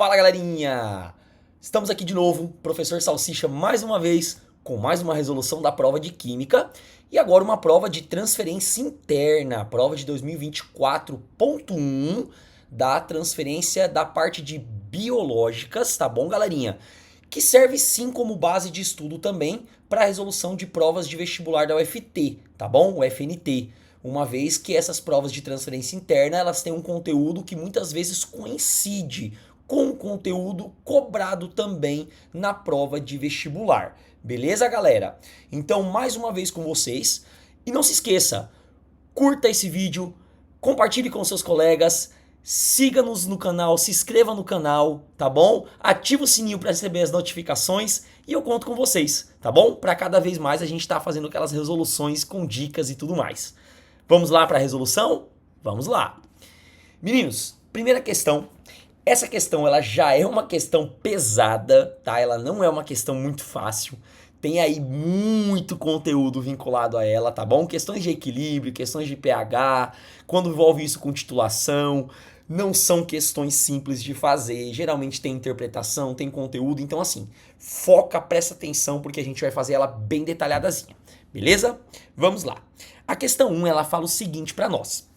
Fala galerinha! Estamos aqui de novo, professor Salsicha mais uma vez, com mais uma resolução da prova de Química e agora uma prova de transferência interna, prova de 2024.1 da transferência da parte de biológicas, tá bom galerinha? Que serve sim como base de estudo também para a resolução de provas de vestibular da UFT, tá bom? O FNT. Uma vez que essas provas de transferência interna, elas têm um conteúdo que muitas vezes coincide com o conteúdo cobrado também na prova de vestibular. Beleza, galera? Então, mais uma vez com vocês. E não se esqueça, curta esse vídeo, compartilhe com seus colegas, siga-nos no canal, se inscreva no canal, tá bom? Ativa o sininho para receber as notificações e eu conto com vocês, tá bom? Para cada vez mais a gente tá fazendo aquelas resoluções com dicas e tudo mais. Vamos lá para a resolução? Vamos lá. Meninos, primeira questão. Essa questão ela já é uma questão pesada, tá? Ela não é uma questão muito fácil. Tem aí muito conteúdo vinculado a ela, tá bom? Questões de equilíbrio, questões de pH, quando envolve isso com titulação, não são questões simples de fazer. Geralmente tem interpretação, tem conteúdo, então assim, foca, presta atenção porque a gente vai fazer ela bem detalhadazinha. Beleza? Vamos lá. A questão 1, ela fala o seguinte para nós.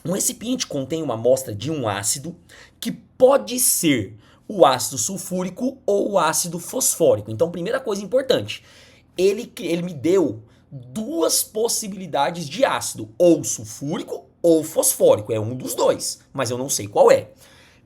Um recipiente contém uma amostra de um ácido que pode ser o ácido sulfúrico ou o ácido fosfórico. Então, primeira coisa importante, ele me deu duas possibilidades de ácido, ou sulfúrico ou fosfórico, é um dos dois, mas eu não sei qual é.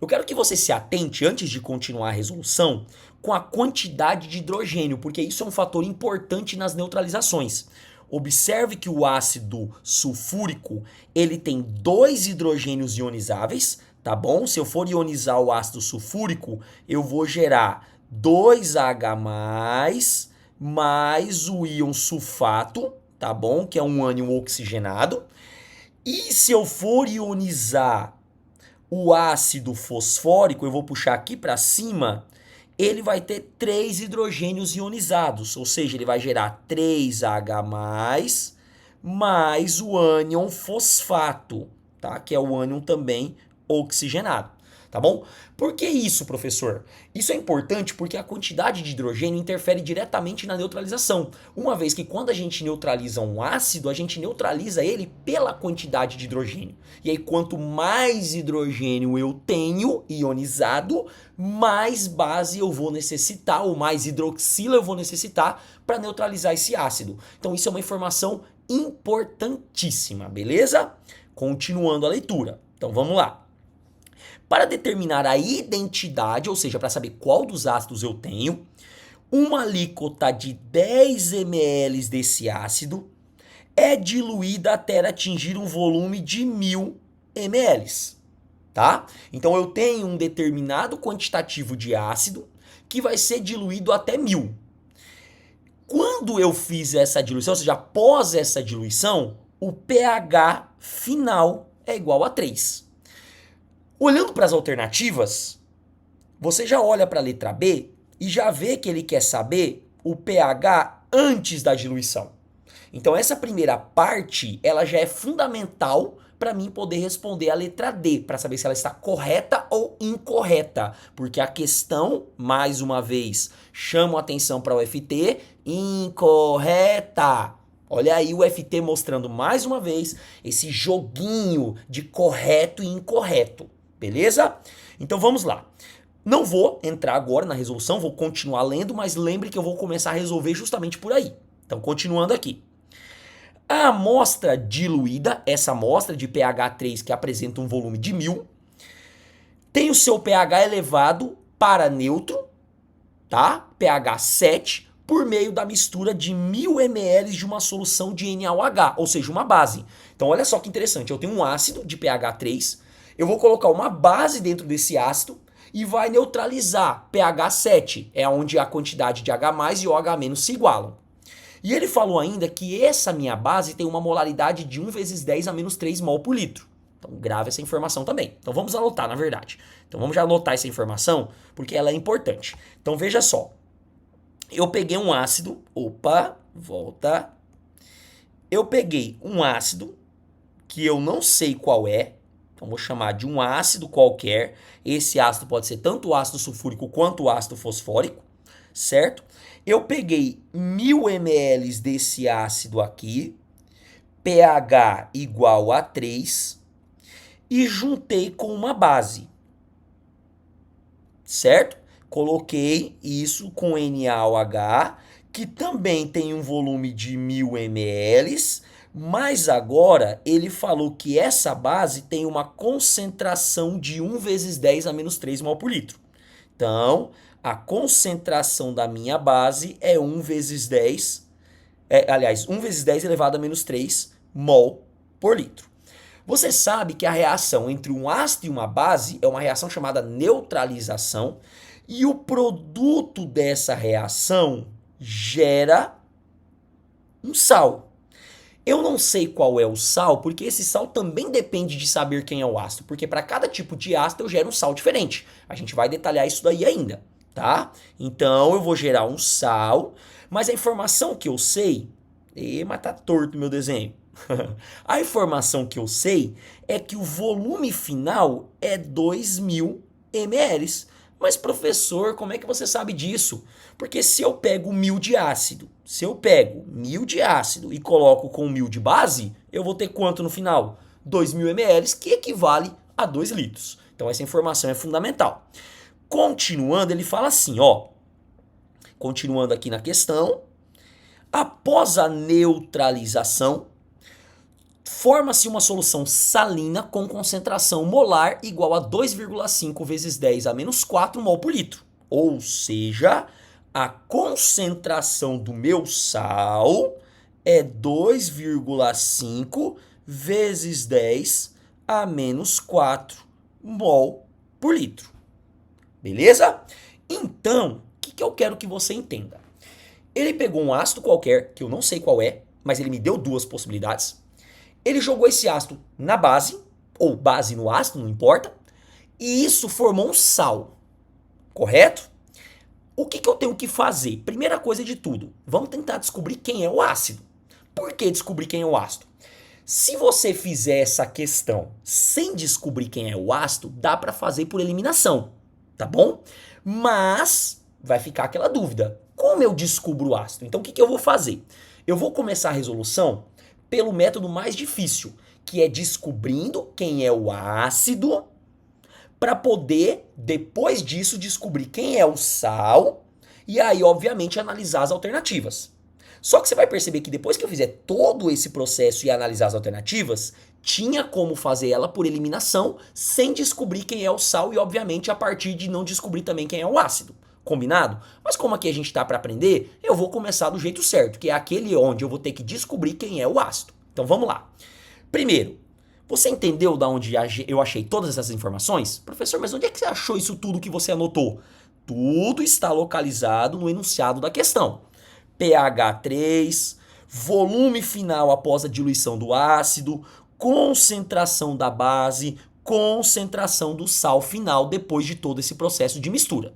Eu quero que você se atente, antes de continuar a resolução, com a quantidade de hidrogênio, porque isso é um fator importante nas neutralizações. Observe que o ácido sulfúrico, ele tem 2 hidrogênios ionizáveis, tá bom? Se eu for ionizar o ácido sulfúrico, eu vou gerar 2H+, mais o íon sulfato, tá bom? Que é um ânion oxigenado. E se eu for ionizar o ácido fosfórico, eu vou puxar aqui para cima, ele vai ter 3 hidrogênios ionizados, ou seja, ele vai gerar 3H+, mais o ânion fosfato, tá? Que é o ânion também oxigenado, tá bom? Por que isso, professor? Isso é importante porque a quantidade de hidrogênio interfere diretamente na neutralização, uma vez que quando a gente neutraliza um ácido, a gente neutraliza ele pela quantidade de hidrogênio. E aí, quanto mais hidrogênio eu tenho ionizado, mais base eu vou necessitar, ou mais hidroxila eu vou necessitar para neutralizar esse ácido. Então, isso é uma informação importantíssima, beleza? Continuando a leitura. Então, vamos lá. Para determinar a identidade, ou seja, para saber qual dos ácidos eu tenho, uma alíquota de 10 ml desse ácido é diluída até atingir um volume de 1000 ml, tá? Então eu tenho um determinado quantitativo de ácido que vai ser diluído até 1000. Quando eu fiz essa diluição, ou seja, após essa diluição, o pH final é igual a 3. Olhando para as alternativas, você já olha para a letra B e já vê que ele quer saber o pH antes da diluição. Então essa primeira parte, ela já é fundamental para mim poder responder a letra D, para saber se ela está correta ou incorreta, porque a questão, mais uma vez, chama a atenção para o UFT, incorreta. Olha aí o UFT mostrando mais uma vez esse joguinho de correto e incorreto. Beleza? Então vamos lá. Não vou entrar agora na resolução, vou continuar lendo, mas lembre que eu vou começar a resolver justamente por aí. Então, continuando aqui. A amostra diluída, essa amostra de pH 3 que apresenta um volume de 1000, tem o seu pH elevado para neutro, tá? pH 7, por meio da mistura de 1000 ml de uma solução de NaOH, ou seja, uma base. Então, olha só que interessante, eu tenho um ácido de pH 3, eu vou colocar uma base dentro desse ácido e vai neutralizar pH 7, é onde a quantidade de H+ e OH- se igualam. E ele falou ainda que essa minha base tem uma molaridade de 1 vezes 10 a menos 3 mol por litro. Então grave essa informação também. Então vamos anotar, na verdade. Então vamos já anotar essa informação, porque ela é importante. Então veja só. Eu peguei um ácido, opa, volta. Eu peguei um ácido que eu não sei qual é, Então, vou chamar de um ácido qualquer. Esse ácido pode ser tanto o ácido sulfúrico quanto o ácido fosfórico, certo? Eu peguei 1000 ml desse ácido aqui, pH igual a 3, e juntei com uma base, certo? Coloquei isso com NaOH, que também tem um volume de 1000 ml, mas agora ele falou que essa base tem uma concentração de 1 vezes 10 a menos 3 mol por litro. Então, a concentração da minha base é 1 vezes 10, 1 vezes 10 elevado a menos 3 mol por litro. Você sabe que a reação entre um ácido e uma base é uma reação chamada neutralização, e o produto dessa reação gera um sal. Eu não sei qual é o sal, porque esse sal também depende de saber quem é o ácido, porque para cada tipo de ácido eu gero um sal diferente. A gente vai detalhar isso daí ainda, tá? Então eu vou gerar um sal, mas a informação que eu sei... mas tá torto meu desenho. A informação que eu sei é que o volume final é 2000 ml. Mas professor, como é que você sabe disso? Porque se eu pego 1000 de ácido, e coloco com 1000 de base, eu vou ter quanto no final? 2000 ml, que equivale a 2 litros. Então essa informação é fundamental. Continuando, ele fala assim, ó. Continuando aqui na questão. Após a neutralização, forma-se uma solução salina com concentração molar igual a 2,5 vezes 10 a menos 4 mol por litro. Ou seja, a concentração do meu sal é 2,5 vezes 10 a menos 4 mol por litro. Beleza? Então, o que eu quero que você entenda? Ele pegou um ácido qualquer, que eu não sei qual é, mas ele me deu duas possibilidades. Ele jogou esse ácido na base, ou base no ácido, não importa, e isso formou um sal, correto? O que eu tenho que fazer? Primeira coisa de tudo, vamos tentar descobrir quem é o ácido. Por que descobrir quem é o ácido? Se você fizer essa questão sem descobrir quem é o ácido, dá para fazer por eliminação, tá bom? Mas vai ficar aquela dúvida, como eu descubro o ácido? Então o que eu vou fazer? Eu vou começar a resolução pelo método mais difícil, que é descobrindo quem é o ácido, para poder, depois disso, descobrir quem é o sal, e aí, obviamente, analisar as alternativas. Só que você vai perceber que depois que eu fizer todo esse processo e analisar as alternativas, tinha como fazer ela por eliminação, sem descobrir quem é o sal e, obviamente, a partir de não descobrir também quem é o ácido. Combinado? Mas como aqui a gente está para aprender, eu vou começar do jeito certo, que é aquele onde eu vou ter que descobrir quem é o ácido. Então vamos lá. Primeiro, você entendeu de onde eu achei todas essas informações? Professor, mas onde é que você achou isso tudo que você anotou? Tudo está localizado no enunciado da questão. pH 3, volume final após a diluição do ácido, concentração da base, concentração do sal final depois de todo esse processo de mistura.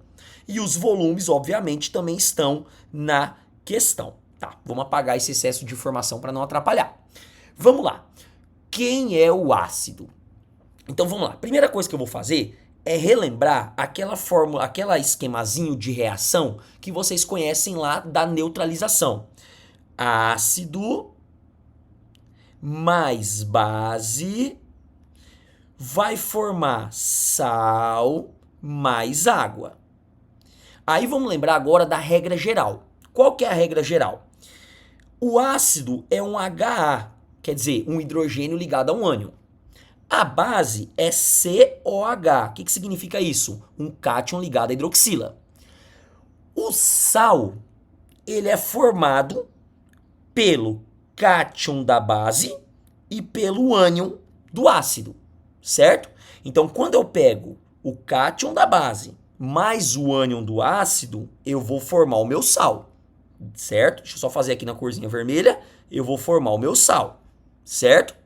E os volumes, obviamente, também estão na questão. Tá, vamos apagar esse excesso de informação para não atrapalhar. Vamos lá. Quem é o ácido? Então vamos lá. Primeira coisa que eu vou fazer é relembrar aquela fórmula, aquela esquemazinho de reação que vocês conhecem lá da neutralização. Ácido mais base vai formar sal mais água. Aí vamos lembrar agora da regra geral. Qual que é a regra geral? O ácido é um HA, quer dizer, um hidrogênio ligado a um ânion. A base é COH. O que significa isso? Um cátion ligado à hidroxila. O sal, ele é formado pelo cátion da base e pelo ânion do ácido, certo? Então, quando eu pego o cátion da base mais o ânion do ácido, eu vou formar o meu sal, certo? Deixa eu só fazer aqui na corzinha vermelha, eu vou formar o meu sal, certo?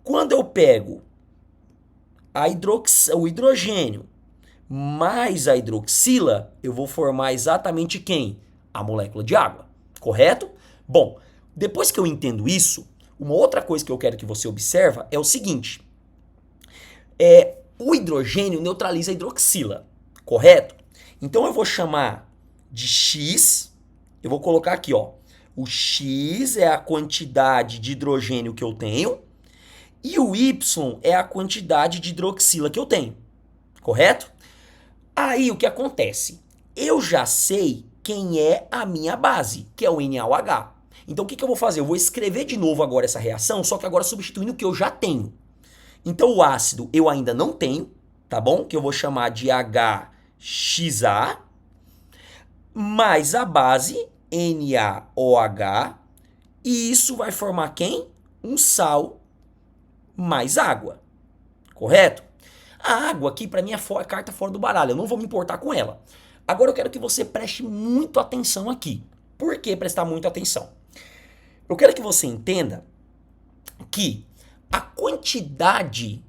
Quando eu pego o hidrogênio mais a hidroxila, eu vou formar exatamente quem? A molécula de água, correto? Bom, depois que eu entendo isso, uma outra coisa que eu quero que você observa é o seguinte. O hidrogênio neutraliza a hidroxila, correto? Então eu vou chamar de X, eu vou colocar aqui, ó, o X é a quantidade de hidrogênio que eu tenho e o Y é a quantidade de hidroxila que eu tenho, correto? Aí o que acontece? Eu já sei quem é a minha base, que é o NaOH. Então o que eu vou fazer? Eu vou escrever de novo agora essa reação, só que agora substituindo o que eu já tenho. Então o ácido eu ainda não tenho, tá bom? Que eu vou chamar de HXA, mais a base NaOH, e isso vai formar quem? Um sal mais água, correto? A água aqui para mim é a carta fora do baralho, eu não vou me importar com ela. Agora eu quero que você preste muito atenção aqui. Por que prestar muita atenção? Eu quero que você entenda que a quantidade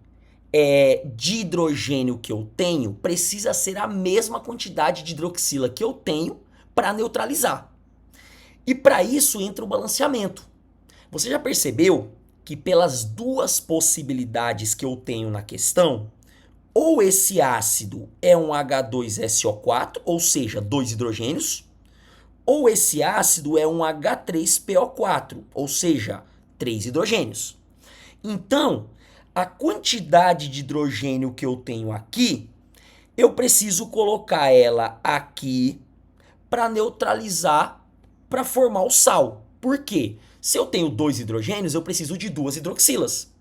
de hidrogênio que eu tenho precisa ser a mesma quantidade de hidroxila que eu tenho para neutralizar. E para isso entra o balanceamento. Você já percebeu que pelas duas possibilidades que eu tenho na questão, ou esse ácido é um H2SO4, ou seja, 2 hidrogênios, ou esse ácido é um H3PO4, ou seja, 3 hidrogênios. Então, a quantidade de hidrogênio que eu tenho aqui, eu preciso colocar ela aqui para neutralizar, para formar o sal. Por quê? Se eu tenho 2 hidrogênios, eu preciso de 2 hidroxilas.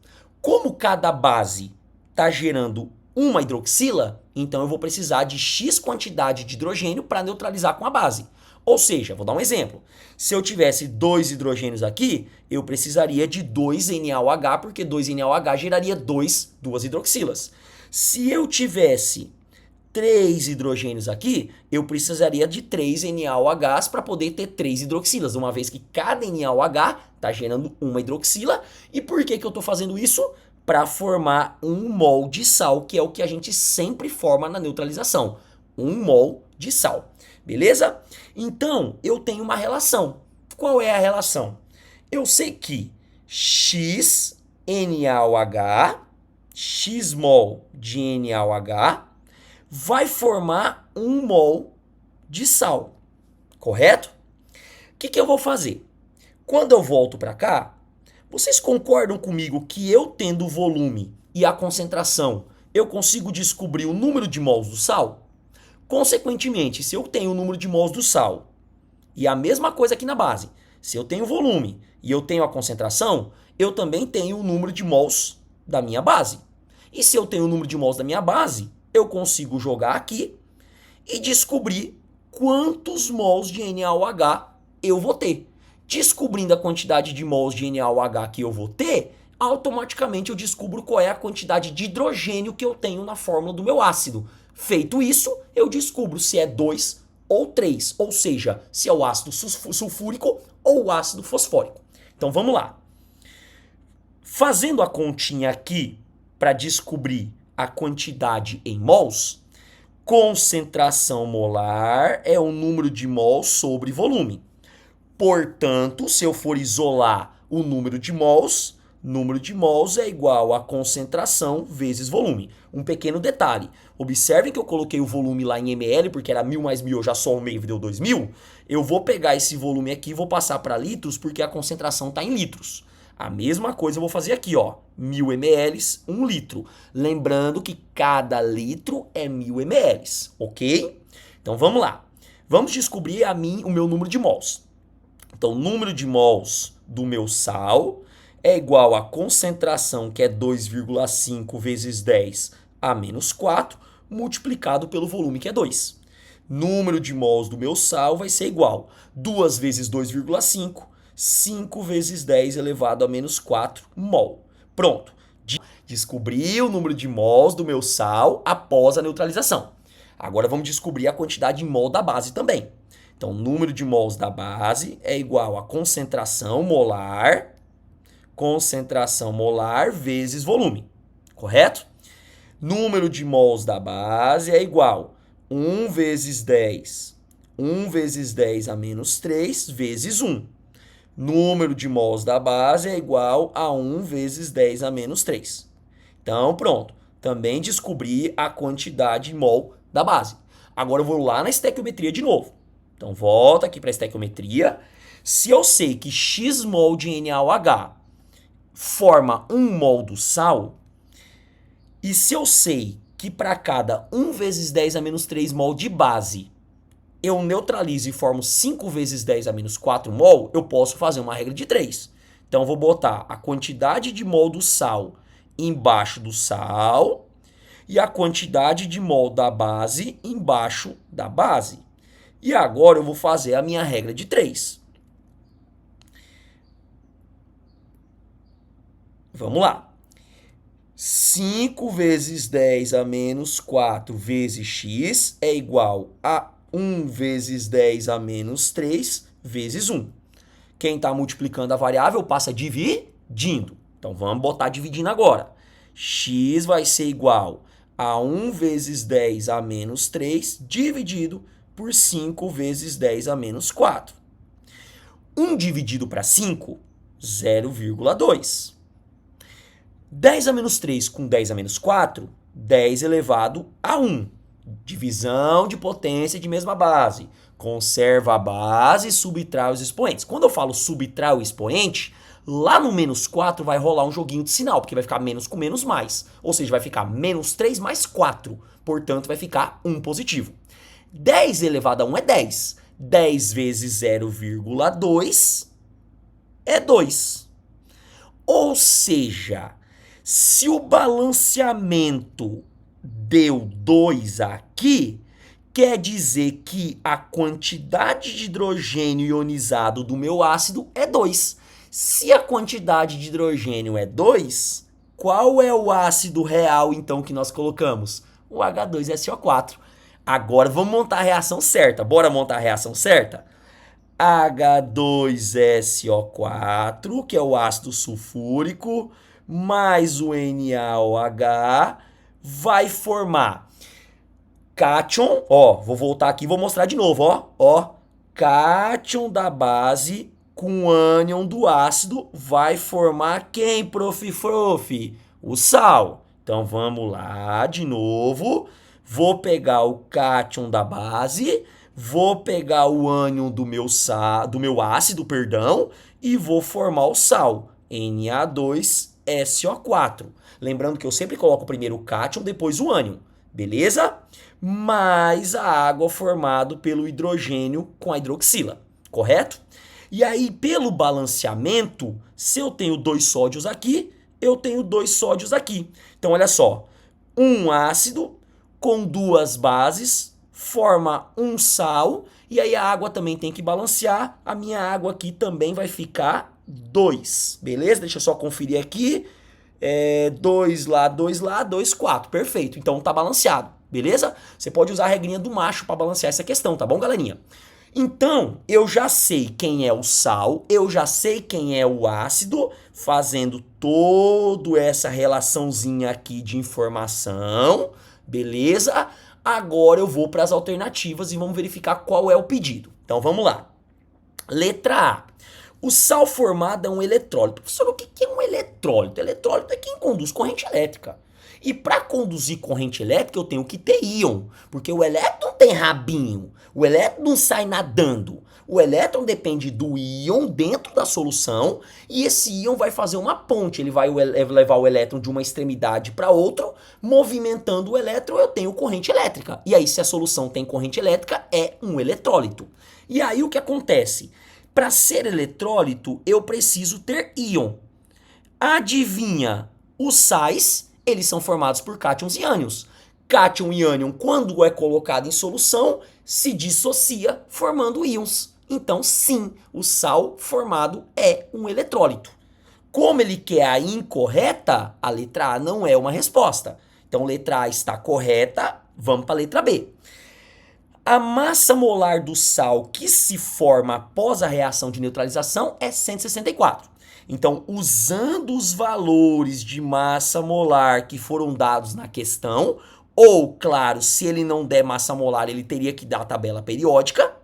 Como cada base está gerando uma hidroxila, então eu vou precisar de X quantidade de hidrogênio para neutralizar com a base. Ou seja, vou dar um exemplo. Se eu tivesse 2 hidrogênios aqui, eu precisaria de 2 NaOH, porque 2 NaOH geraria 2 hidroxilas. Se eu tivesse 3 hidrogênios aqui, eu precisaria de 3 NaOHs para poder ter 3 hidroxilas, uma vez que cada NaOH está gerando uma hidroxila. E por que eu estou fazendo isso? Para formar 1 mol de sal, que é o que a gente sempre forma na neutralização. 1 mol de sal. Beleza? Então, eu tenho uma relação. Qual é a relação? Eu sei que X NaOH, X mol de NaOH, vai formar 1 mol de sal. Correto? O que eu vou fazer? Quando eu volto para cá, vocês concordam comigo que eu tendo o volume e a concentração, eu consigo descobrir o número de mols do sal? Consequentemente, se eu tenho o número de mols do sal, e a mesma coisa aqui na base, se eu tenho o volume e eu tenho a concentração, eu também tenho o número de mols da minha base. E se eu tenho o número de mols da minha base, eu consigo jogar aqui e descobrir quantos mols de NaOH eu vou ter. Descobrindo a quantidade de mols de NaOH que eu vou ter, automaticamente eu descubro qual é a quantidade de hidrogênio que eu tenho na fórmula do meu ácido. Feito isso, eu descubro se é 2 ou 3, ou seja, se é o ácido sulfúrico ou o ácido fosfórico. Então vamos lá. Fazendo a continha aqui para descobrir a quantidade em mols, concentração molar é o número de mols sobre volume. Portanto, se eu for isolar o número de mols é igual a concentração vezes volume. Um pequeno detalhe, observem que eu coloquei o volume lá em ml, porque era 1000 mais 1000, eu já somei e deu 2000. Eu vou pegar esse volume aqui e vou passar para litros, porque a concentração está em litros. A mesma coisa eu vou fazer aqui, ó, 1000 ml, 1 litro. Lembrando que cada litro é 1000 ml, ok? Então vamos lá. Vamos descobrir o meu número de mols. Então, o número de mols do meu sal é igual à concentração, que é 2,5 vezes 10 a menos 4, multiplicado pelo volume, que é 2. Número de mols do meu sal vai ser igual a 2 vezes 2,5, 5 vezes 10 elevado a menos 4 mol. Pronto. Descobri o número de mols do meu sal após a neutralização. Agora vamos descobrir a quantidade em mol da base também. Então, o número de mols da base é igual a concentração molar vezes volume, correto? Número de mols da base é igual a 1 vezes 10 a menos 3 vezes 1. Número de mols da base é igual a 1 vezes 10 a menos 3. Então, pronto. Também descobri a quantidade mol da base. Agora eu vou lá na estequiometria de novo. Então volta aqui para a estequiometria. Se eu sei que X mol de NaOH forma 1 mol do sal, e se eu sei que para cada 1 vezes 10 a menos 3 mol de base, eu neutralizo e formo 5 vezes 10 a menos 4 mol, eu posso fazer uma regra de 3. Então eu vou botar a quantidade de mol do sal embaixo do sal e a quantidade de mol da base embaixo da base. E agora eu vou fazer a minha regra de 3. Vamos lá. 5 vezes 10 a menos 4 vezes x é igual a 1 vezes 10 a menos 3 vezes 1. Quem está multiplicando a variável passa dividindo. Então vamos botar dividindo agora. X vai ser igual a 1 vezes 10 a menos 3 dividido por 5 vezes 10 a menos 4. 1 dividido para 5, 0,2. 10 a menos 3 com 10 a menos 4, 10 elevado a 1. Divisão de potência de mesma base. Conserva a base e subtrai os expoentes. Quando eu falo subtrai o expoente, lá no menos 4 vai rolar um joguinho de sinal, porque vai ficar menos com menos mais. Ou seja, vai ficar menos 3 mais 4. Portanto, vai ficar 1 positivo. 10 elevado a 1 é 10. 10 vezes 0,2 é 2. Ou seja, se o balanceamento deu 2 aqui, quer dizer que a quantidade de hidrogênio ionizado do meu ácido é 2. Se a quantidade de hidrogênio é 2, qual é o ácido real, então, que nós colocamos? O H2SO4. Agora vamos montar a reação certa. Bora montar a reação certa? H2SO4, que é o ácido sulfúrico, mais o NaOH, vai formar cátion, ó, vou voltar aqui e vou mostrar de novo, ó, cátion da base com ânion do ácido vai formar quem, prof? O sal. Então vamos lá de novo, vou pegar o cátion da base, vou pegar o ânion do meu ácido, e vou formar o sal, Na2SO4. Lembrando que eu sempre coloco primeiro o cátion, depois o ânion, beleza? Mais a água formada pelo hidrogênio com a hidroxila, correto? E aí, pelo balanceamento, se eu tenho 2 sódios aqui, eu tenho 2 sódios aqui. Então, olha só, um ácido com 2 bases forma um sal, e aí a água também tem que balancear. A minha água aqui também vai ficar 2, beleza? Deixa eu só conferir aqui. 2 lá, 2, 4. Perfeito, então tá balanceado, beleza? Você pode usar a regrinha do macho para balancear essa questão, tá bom, galerinha? Então, eu já sei quem é o sal, eu já sei quem é o ácido, fazendo toda essa relaçãozinha aqui de informação, beleza? Agora eu vou para as alternativas e vamos verificar qual é o pedido. Então, vamos lá. Letra A. O sal formado é um eletrólito. Professor, o que é um eletrólito? Eletrólito é quem conduz corrente elétrica. E para conduzir corrente elétrica eu tenho que ter íon, porque o elétron não tem rabinho, o elétron não sai nadando. O elétron depende do íon dentro da solução e esse íon vai fazer uma ponte, ele vai levar o elétron de uma extremidade para outra, movimentando o elétron, eu tenho corrente elétrica. E aí se a solução tem corrente elétrica, é um eletrólito. E aí o que acontece? Para ser eletrólito, eu preciso ter íon. Adivinha, os sais, eles são formados por cátions e ânions. Cátion e ânion, quando é colocado em solução, se dissocia, formando íons. Então, sim, o sal formado é um eletrólito. Como ele quer a incorreta, a letra A não é uma resposta. Então, letra A está correta, vamos para a letra B. A massa molar do sal que se forma após a reação de neutralização é 164. Então, usando os valores de massa molar que foram dados na questão, ou, claro, se ele não der massa molar, ele teria que dar a tabela periódica,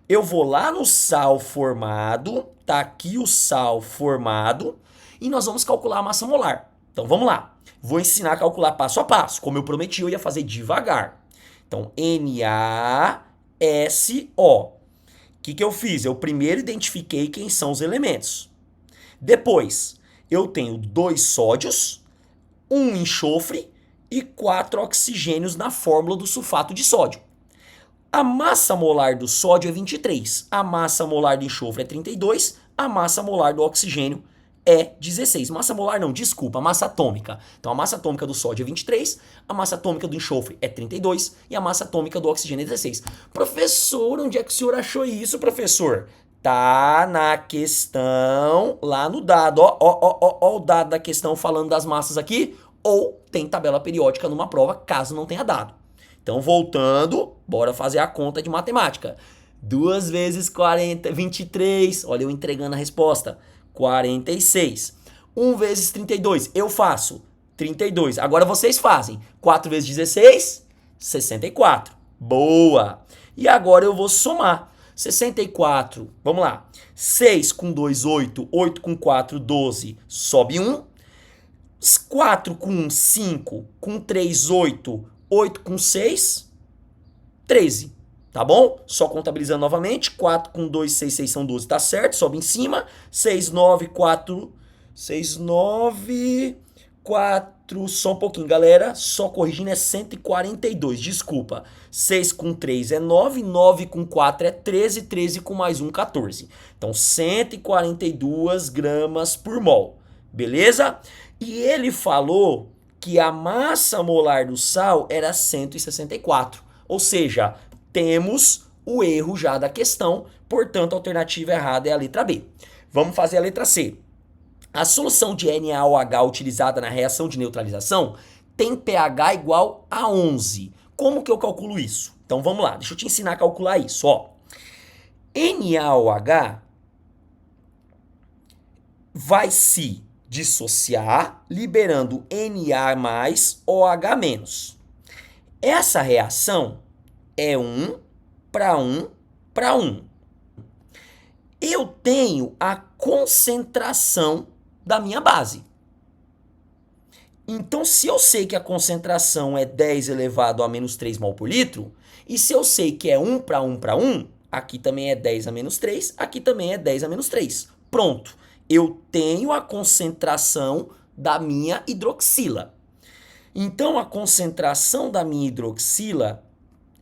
eu vou lá no sal formado, tá aqui o sal formado, e nós vamos calcular a massa molar. Então vamos lá. Vou ensinar a calcular passo a passo. Como eu prometi, eu ia fazer devagar. Então, NaSO. O que eu fiz? Eu primeiro identifiquei quem são os elementos. Depois, eu tenho 2 sódios, 1 enxofre e 4 oxigênios na fórmula do sulfato de sódio. A massa molar do sódio é 23, a massa molar do enxofre é 32, a massa molar do oxigênio é 16. Massa molar não, desculpa, massa atômica. Então a massa atômica do sódio é 23, a massa atômica do enxofre é 32 e a massa atômica do oxigênio é 16. Professor, onde é que o senhor achou isso, professor? Tá na questão, lá no dado, ó o dado da questão falando das massas aqui, ou tem tabela periódica numa prova, caso não tenha dado. Então, voltando, bora fazer a conta de matemática. 2 vezes 40, 23, olha eu entregando a resposta, 46. 1 vezes 32, eu faço 32. Agora vocês fazem 4 vezes 16, 64. Boa! E agora eu vou somar. 64, vamos lá. 6 com 2, 8. 8 com 4, 12. Sobe 1. 4 com 1, 5. Com 3, 8. 8 com 6, 13. Tá bom? Só contabilizando novamente. 4 com 2, 6, 6 são 12. Tá certo? Sobe em cima. 6, 9, 4. 6, 9, 4. Só um pouquinho, galera. Só corrigindo é 142. Desculpa. 6 com 3 é 9. 9 com 4 é 13. 13 com mais 1, 14. Então, 142 gramas por mol. Beleza? E ele falou que a massa molar do sal era 164. Ou seja, temos o erro já da questão, portanto a alternativa errada é a letra B. Vamos fazer a letra C. A solução de NaOH utilizada na reação de neutralização tem pH igual a 11. Como que eu calculo isso? Então vamos lá, deixa eu te ensinar a calcular isso. Ó. NaOH vai se dissociar, liberando Na mais OH menos. Essa reação é 1 para 1 para 1. Eu tenho a concentração da minha base. Então, se eu sei que a concentração é 10 elevado a menos 3 mol por litro, e se eu sei que é 1 para 1 para 1, aqui também é 10 a menos 3, aqui também é 10 a menos 3. Pronto. Eu tenho a concentração da minha hidroxila. Então, a concentração da minha hidroxila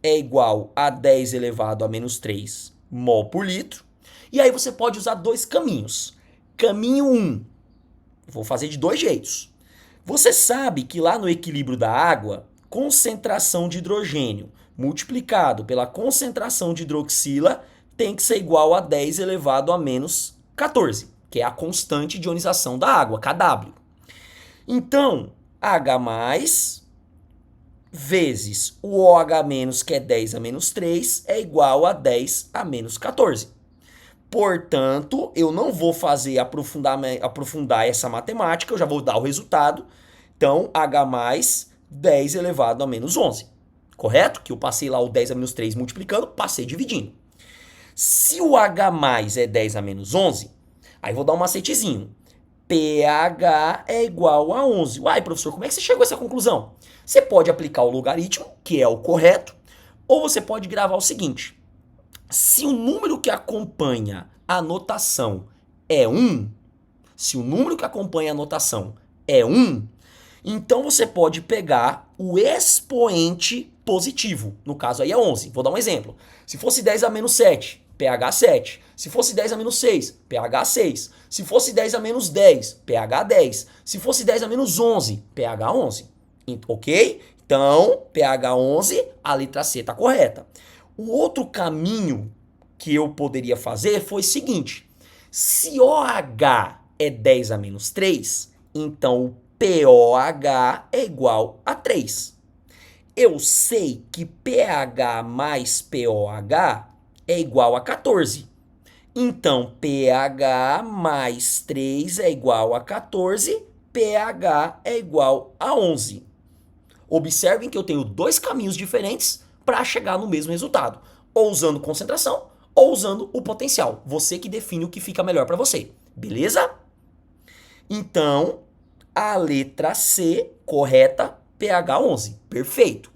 é igual a 10 elevado a menos 3 mol por litro. E aí você pode usar 2 caminhos. Caminho 1, vou fazer de 2 jeitos. Você sabe que lá no equilíbrio da água, concentração de hidrogênio multiplicado pela concentração de hidroxila tem que ser igual a 10 elevado a menos 14. Que é a constante de ionização da água, Kw. Então, H+, vezes o OH-, que é 10 a menos 3, é igual a 10 a menos 14. Portanto, eu não vou fazer aprofundar essa matemática, eu já vou dar o resultado. Então, H+, 10 elevado a menos 11. Correto? Que eu passei lá o 10 a menos 3 multiplicando, passei dividindo. Se o H+ é 10 a menos 11, aí vou dar um macetezinho. pH é igual a 11. Uai, professor, como é que você chegou a essa conclusão? Você pode aplicar o logaritmo, que é o correto, ou você pode gravar o seguinte. Se o número que acompanha a notação é 1, se o número que acompanha a notação é 1, então você pode pegar o expoente positivo. No caso aí é 11. Vou dar um exemplo. Se fosse 10 a menos 7, pH 7. Se fosse 10 a menos 6, pH 6. Se fosse 10 a menos 10, pH 10. Se fosse 10 a menos 11, pH 11. Ok? Então, pH 11, a letra C está correta. O outro caminho que eu poderia fazer foi o seguinte. Se OH é 10 a menos 3, então o POH é igual a 3. Eu sei que pH mais POH é igual a 14. Então, pH mais 3 é igual a 14, pH é igual a 11. Observem que eu tenho 2 caminhos diferentes para chegar no mesmo resultado. Ou usando concentração, ou usando o potencial. Você que define o que fica melhor para você. Beleza? Então, A letra C, correta, pH 11. Perfeito.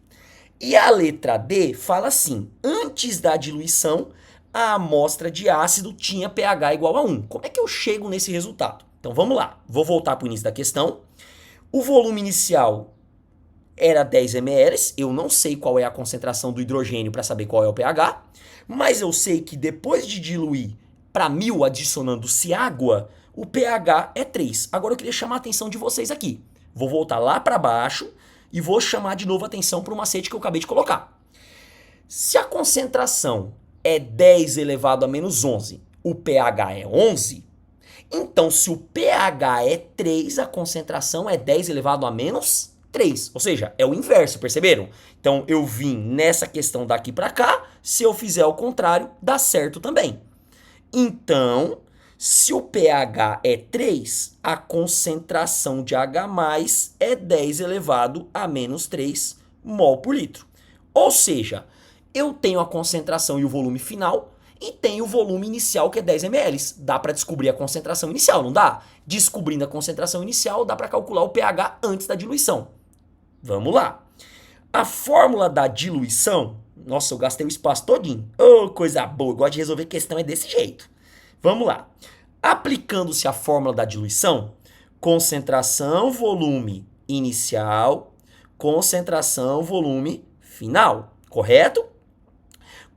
E a letra D fala assim: antes da diluição, a amostra de ácido tinha pH igual a 1. Como é que eu chego nesse resultado? Então vamos lá. Vou voltar para o início da questão. O volume inicial era 10 ml. Eu não sei qual é a concentração do hidrogênio para saber qual é o pH. Mas eu sei que depois de diluir para 1000 adicionando-se água, o pH é 3. Agora eu queria chamar a atenção de vocês aqui. Vou voltar lá para baixo e vou chamar de novo a atenção para o macete que eu acabei de colocar. Se a concentração é 10 elevado a menos 11, o pH é 11, então se o pH é 3, a concentração é 10 elevado a menos 3. Ou seja, é o inverso, perceberam? Então eu vim nessa questão daqui para cá, se eu fizer o contrário, dá certo também. Então, se o pH é 3, a concentração de H+ é 10 elevado a menos 3 mol por litro. Ou seja, eu tenho a concentração e o volume final e tenho o volume inicial que é 10 ml. Dá para descobrir a concentração inicial, não dá? Descobrindo a concentração inicial, dá para calcular o pH antes da diluição. Vamos lá. A fórmula da diluição, nossa, eu gastei o espaço todinho. Oh, coisa boa, eu gosto de resolver questão é desse jeito. Vamos lá. Aplicando-se a fórmula da diluição, concentração, volume inicial, concentração, volume final, correto?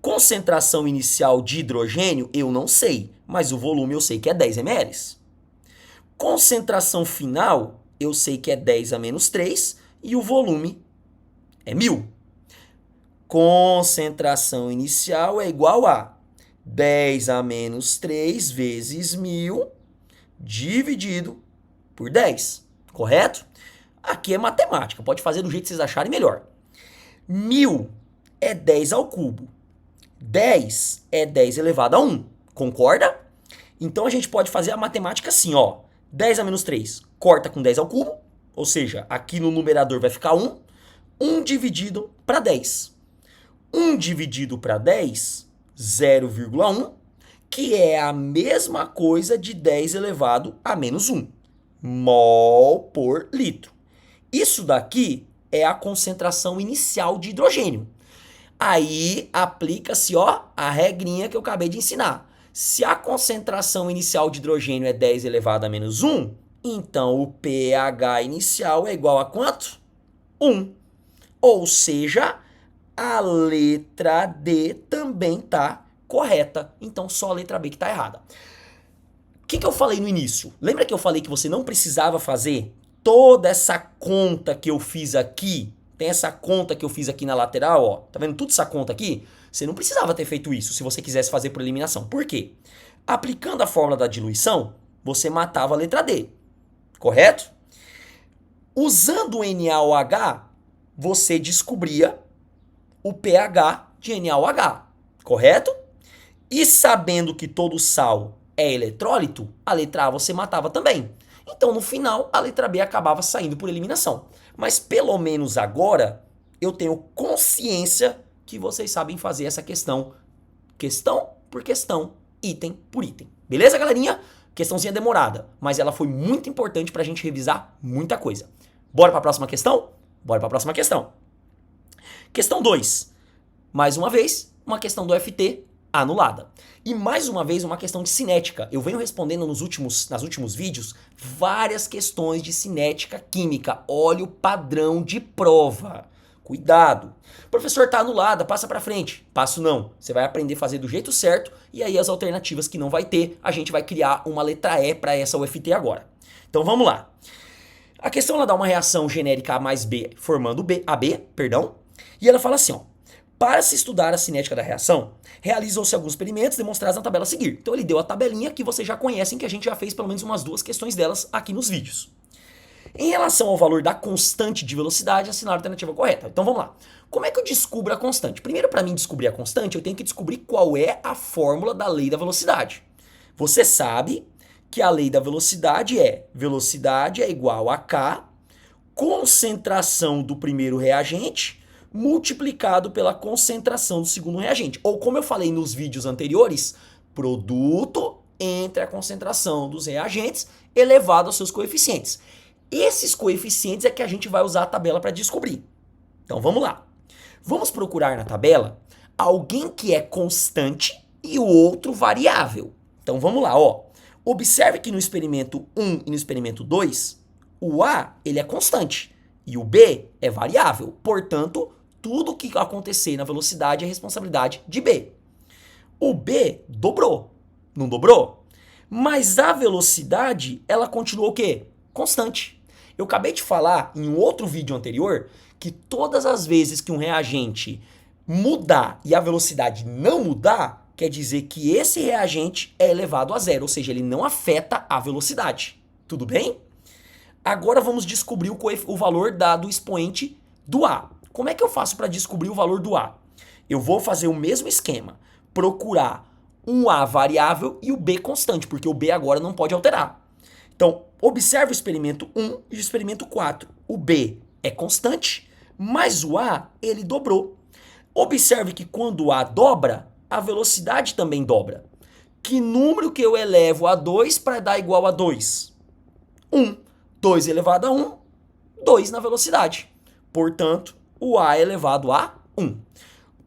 Concentração inicial de hidrogênio eu não sei, mas o volume eu sei que é 10 ml. Concentração final eu sei que é 10 a menos 3 e o volume é 1000. Concentração inicial é igual a 10 a menos 3 vezes 1000 dividido por 10, correto? Aqui é matemática, pode fazer do jeito que vocês acharem melhor. 1000 é 10 ao cubo. 10 é 10 elevado a 1, concorda? Então a gente pode fazer a matemática assim, ó. 10 a menos 3 corta com 10 ao cubo, ou seja, aqui no numerador vai ficar 1. 1 dividido para 10. 1 dividido para 10, 0,1, que é a mesma coisa de 10 elevado a menos 1, mol por litro. Isso daqui é a concentração inicial de hidrogênio. Aí aplica-se, ó, a regrinha que eu acabei de ensinar. Se a concentração inicial de hidrogênio é 10 elevado a menos 1, então o pH inicial é igual a quanto? 1. Ou seja, a letra D também está correta. Então só a letra B que está errada. O que eu falei no início? Lembra que eu falei que você não precisava fazer toda essa conta que eu fiz aqui? Tem essa conta que eu fiz aqui na lateral, ó. Tá vendo tudo essa conta aqui? Você não precisava ter feito isso se você quisesse fazer por eliminação. Por quê? Aplicando a fórmula da diluição, você matava a letra D. Correto? Usando o NaOH, você descobria o pH de NaOH. Correto? E sabendo que todo sal é eletrólito, a letra A você matava também. Então, no final, a letra B acabava saindo por eliminação. Mas pelo menos agora, eu tenho consciência que vocês sabem fazer essa questão por questão, item por item. Beleza, galerinha? Questãozinha demorada, mas ela foi muito importante para a gente revisar muita coisa. Bora para a próxima questão? Bora para a próxima questão. Questão 2. Mais uma vez, uma questão do FT anulada. E mais uma vez, uma questão de cinética. Eu venho respondendo nos últimos vídeos várias questões de cinética química. Olha o padrão de prova. Cuidado. Professor, tá anulada, passa pra frente. Passo não. Você vai aprender a fazer do jeito certo e aí as alternativas que não vai ter, a gente vai criar uma letra E para essa UFT agora. Então vamos lá. A questão ela dá uma reação genérica A mais B formando AB, e ela fala assim, ó. Para se estudar a cinética da reação, realizam-se alguns experimentos demonstrados na tabela a seguir. Então ele deu a tabelinha que vocês já conhecem, que a gente já fez pelo menos umas 2 questões delas aqui nos vídeos. Em relação ao valor da constante de velocidade, assinar a alternativa correta. Então vamos lá. Como é que eu descubro a constante? Primeiro, para mim descobrir a constante, eu tenho que descobrir qual é a fórmula da lei da velocidade. Você sabe que a lei da velocidade é igual a K, concentração do primeiro reagente, multiplicado pela concentração do segundo reagente. Ou como eu falei nos vídeos anteriores, produto entre a concentração dos reagentes elevado aos seus coeficientes. Esses coeficientes é que a gente vai usar a tabela para descobrir. Então vamos lá. Vamos procurar na tabela alguém que é constante e o outro variável. Então vamos lá, ó. Observe que no experimento 1 e no experimento 2, o A ele é constante e o B é variável. Portanto, tudo que acontecer na velocidade é responsabilidade de B. O B dobrou, não dobrou? Mas a velocidade, ela continuou o quê? Constante. Eu acabei de falar em um outro vídeo anterior que todas as vezes que um reagente mudar e a velocidade não mudar, quer dizer que esse reagente é elevado a zero, ou seja, ele não afeta a velocidade. Tudo bem? Agora vamos descobrir o valor do expoente do A. Como é que eu faço para descobrir o valor do A? Eu vou fazer o mesmo esquema, procurar um A variável e o B constante, porque o B agora não pode alterar. Então, observe o experimento 1 e o experimento 4. O B é constante, mas o A, ele dobrou. Observe que quando o A dobra, a velocidade também dobra. Que número que eu elevo a 2 para dar igual a 2? 1. 2 elevado a 1, 2 na velocidade. Portanto, o A é elevado a 1.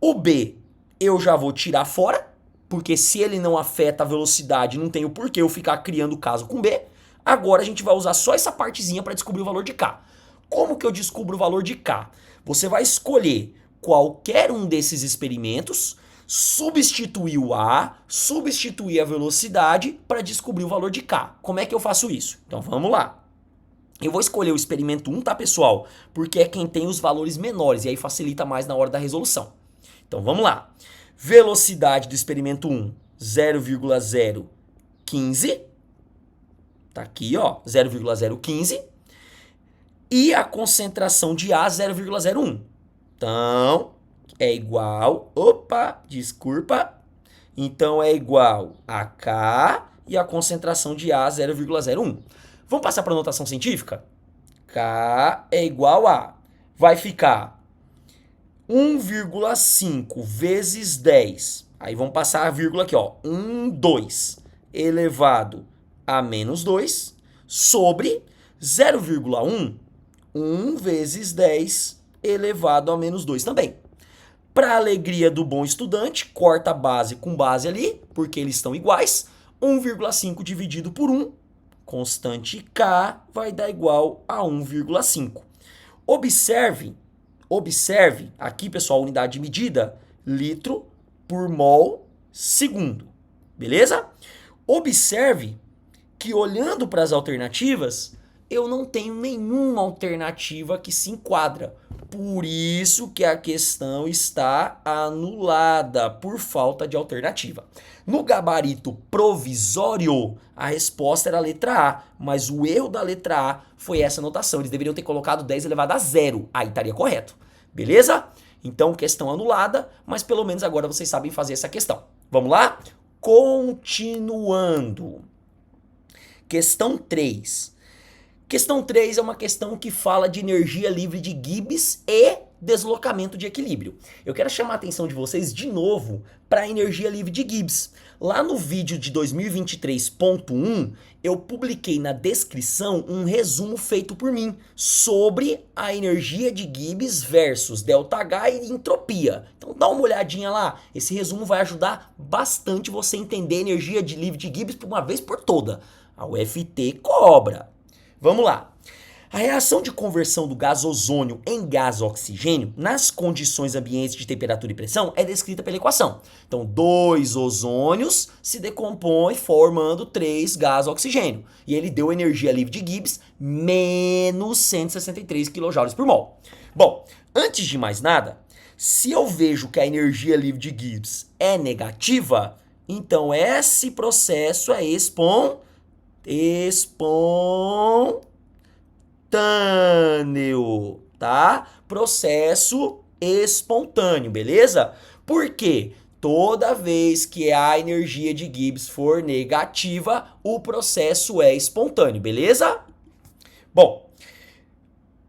O B eu já vou tirar fora, porque se ele não afeta a velocidade, não tem o porquê eu ficar criando caso com B. Agora a gente vai usar só essa partezinha para descobrir o valor de K. Como que eu descubro o valor de K? Você vai escolher qualquer um desses experimentos, substituir o A, substituir a velocidade para descobrir o valor de K. Como é que eu faço isso? Então vamos lá. Eu vou escolher o experimento 1, tá, pessoal? Porque é quem tem os valores menores e aí facilita mais na hora da resolução. Então vamos lá. Velocidade do experimento 1, 0,015. Tá aqui, ó, 0,015. E a concentração de A, 0,01. Então, é igual... Opa, desculpa. Então, é igual a K e a concentração de A, 0,01. Vamos passar para a notação científica? K é igual a... Vai ficar 1,5 vezes 10. Aí vamos passar a vírgula aqui, ó. 2 elevado a menos 2 sobre 0,1. 1 vezes 10 elevado a menos 2 também. Para alegria do bom estudante, corta a base com base ali, porque eles estão iguais. 1,5 dividido por 1, constante K, vai dar igual a 1,5. Observe, aqui, pessoal, a unidade de medida, litro por mol segundo. Beleza? Observe que, olhando para as alternativas, eu não tenho nenhuma alternativa que se enquadra. Por isso que a questão está anulada, por falta de alternativa. No gabarito provisório, a resposta era a letra A, mas o erro da letra A foi essa anotação. Eles deveriam ter colocado 10 elevado a 0, aí estaria correto. Beleza? Então, questão anulada, mas pelo menos agora vocês sabem fazer essa questão. Vamos lá? Continuando. Questão 3. Questão 3 é uma questão que fala de energia livre de Gibbs e deslocamento de equilíbrio. Eu quero chamar a atenção de vocês de novo para a energia livre de Gibbs. Lá no vídeo de 2023.1, eu publiquei na descrição um resumo feito por mim sobre a energia de Gibbs versus ΔH e entropia. Então dá uma olhadinha lá, esse resumo vai ajudar bastante você a entender a energia livre de Gibbs por uma vez por toda. A UFT cobra. Vamos lá. A reação de conversão do gás ozônio em gás oxigênio nas condições ambientes de temperatura e pressão é descrita pela equação. Então, 2 ozônios se decompõem formando 3 gás oxigênio. E ele deu energia livre de Gibbs menos 163 kJ por mol. Bom, antes de mais nada, se eu vejo que a energia livre de Gibbs é negativa, então esse processo é espontâneo, tá? Processo espontâneo, beleza? Porque toda vez que a energia de Gibbs for negativa, o processo é espontâneo, beleza? Bom,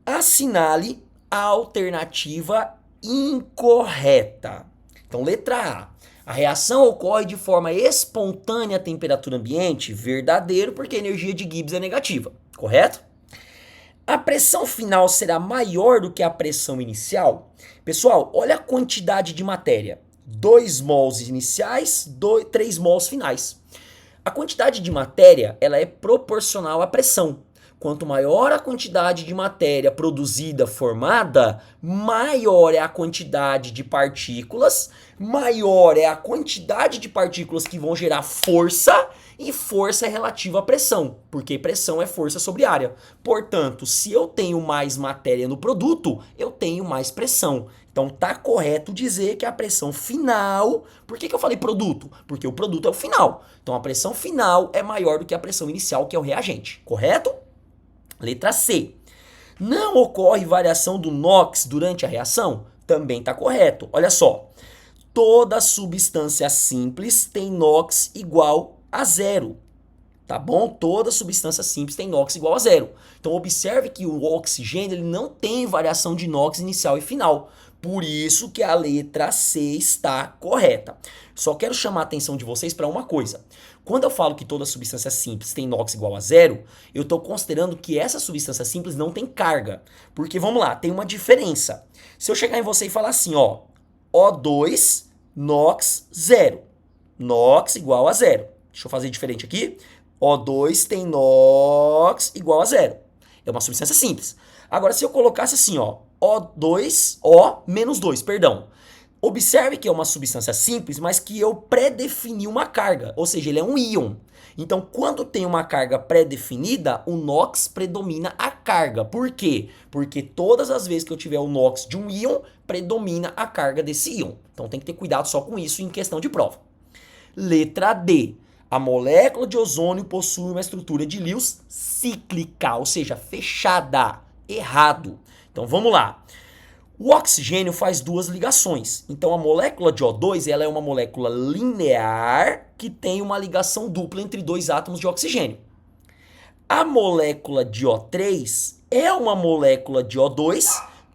assinale a alternativa incorreta. Então, letra A. A reação ocorre de forma espontânea à temperatura ambiente? Verdadeiro, porque a energia de Gibbs é negativa, correto? A pressão final será maior do que a pressão inicial? Pessoal, olha a quantidade de matéria. 2 mols iniciais, 3 mols finais. A quantidade de matéria, ela é proporcional à pressão. Quanto maior a quantidade de matéria produzida, formada, maior é a quantidade de partículas, maior é a quantidade de partículas que vão gerar força, e força é relativa à pressão, porque pressão é força sobre área. Portanto, se eu tenho mais matéria no produto, eu tenho mais pressão. Então tá correto dizer que a pressão final... Por que eu falei produto? Porque o produto é o final. Então a pressão final é maior do que a pressão inicial, que é o reagente. Correto? Letra C. Não ocorre variação do NOx durante a reação? Também está correto. Olha só. Toda substância simples tem NOx igual a zero. Tá bom? Toda substância simples tem NOx igual a zero. Então observe que o oxigênio ele não tem variação de NOx inicial e final. Por isso que a letra C está correta. Só quero chamar a atenção de vocês para uma coisa. Quando eu falo que toda substância simples tem NOx igual a zero, eu estou considerando que essa substância simples não tem carga. Porque, vamos lá, tem uma diferença. Se eu chegar em você e falar assim, ó, O2, NOx, zero. NOx igual a zero. Deixa eu fazer diferente aqui. O2 tem NOx igual a zero. É uma substância simples. Agora, se eu colocasse assim, ó, O2, O menos 2, perdão. Observe que é uma substância simples, mas que eu pré-defini uma carga, ou seja, ele é um íon. Então, quando tem uma carga pré-definida, o NOx predomina a carga. Por quê? Porque todas as vezes que eu tiver o NOx de um íon, predomina a carga desse íon. Então, tem que ter cuidado só com isso em questão de prova. Letra D. A molécula de ozônio possui uma estrutura de Lewis cíclica, ou seja, fechada. Errado. Então vamos lá. O oxigênio faz duas ligações. Então a molécula de O2 ela é uma molécula linear que tem uma ligação dupla entre dois átomos de oxigênio. A molécula de O3 é uma molécula de O2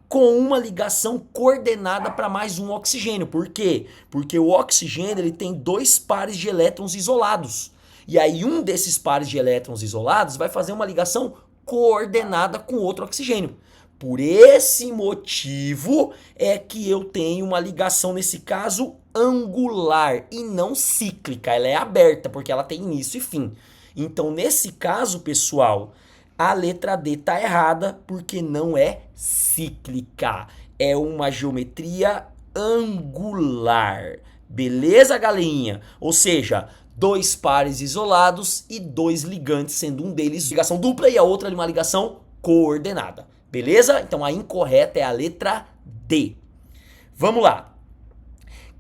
com uma ligação coordenada para mais um oxigênio. Por quê? Porque o oxigênio ele tem dois pares de elétrons isolados. E aí um desses pares de elétrons isolados vai fazer uma ligação coordenada com outro oxigênio. Por esse motivo é que eu tenho uma ligação, nesse caso, angular e não cíclica. Ela é aberta, porque ela tem início e fim. Então, nesse caso, pessoal, a letra D está errada, porque não é cíclica. É uma geometria angular. Beleza, galerinha? Ou seja, dois pares isolados e dois ligantes, sendo um deles ligação dupla e a outra uma ligação coordenada. Beleza? Então a incorreta é a letra D. Vamos lá.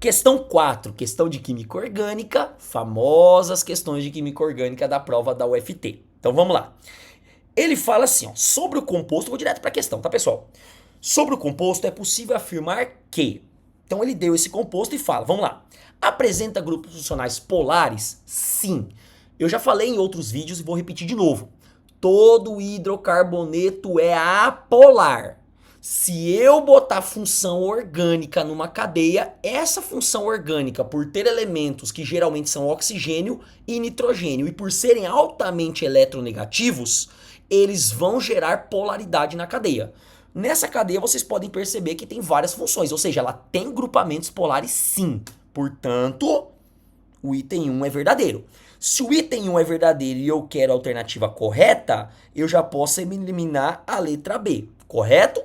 Questão 4, questão de química orgânica, famosas questões de química orgânica da prova da UFT. Então vamos lá. Ele fala assim, ó, sobre o composto, vou direto para a questão, tá pessoal? Sobre o composto é possível afirmar que... Então ele deu esse composto e fala, vamos lá. Apresenta grupos funcionais polares? Sim. Eu já falei em outros vídeos e vou repetir de novo. Todo hidrocarboneto é apolar. Se eu botar função orgânica numa cadeia, essa função orgânica, por ter elementos que geralmente são oxigênio e nitrogênio, e por serem altamente eletronegativos, eles vão gerar polaridade na cadeia. Nessa cadeia vocês podem perceber que tem várias funções, ou seja, ela tem grupamentos polares sim. Portanto, o item 1 é verdadeiro. Se o item 1 é verdadeiro e eu quero a alternativa correta, eu já posso eliminar a letra B, correto?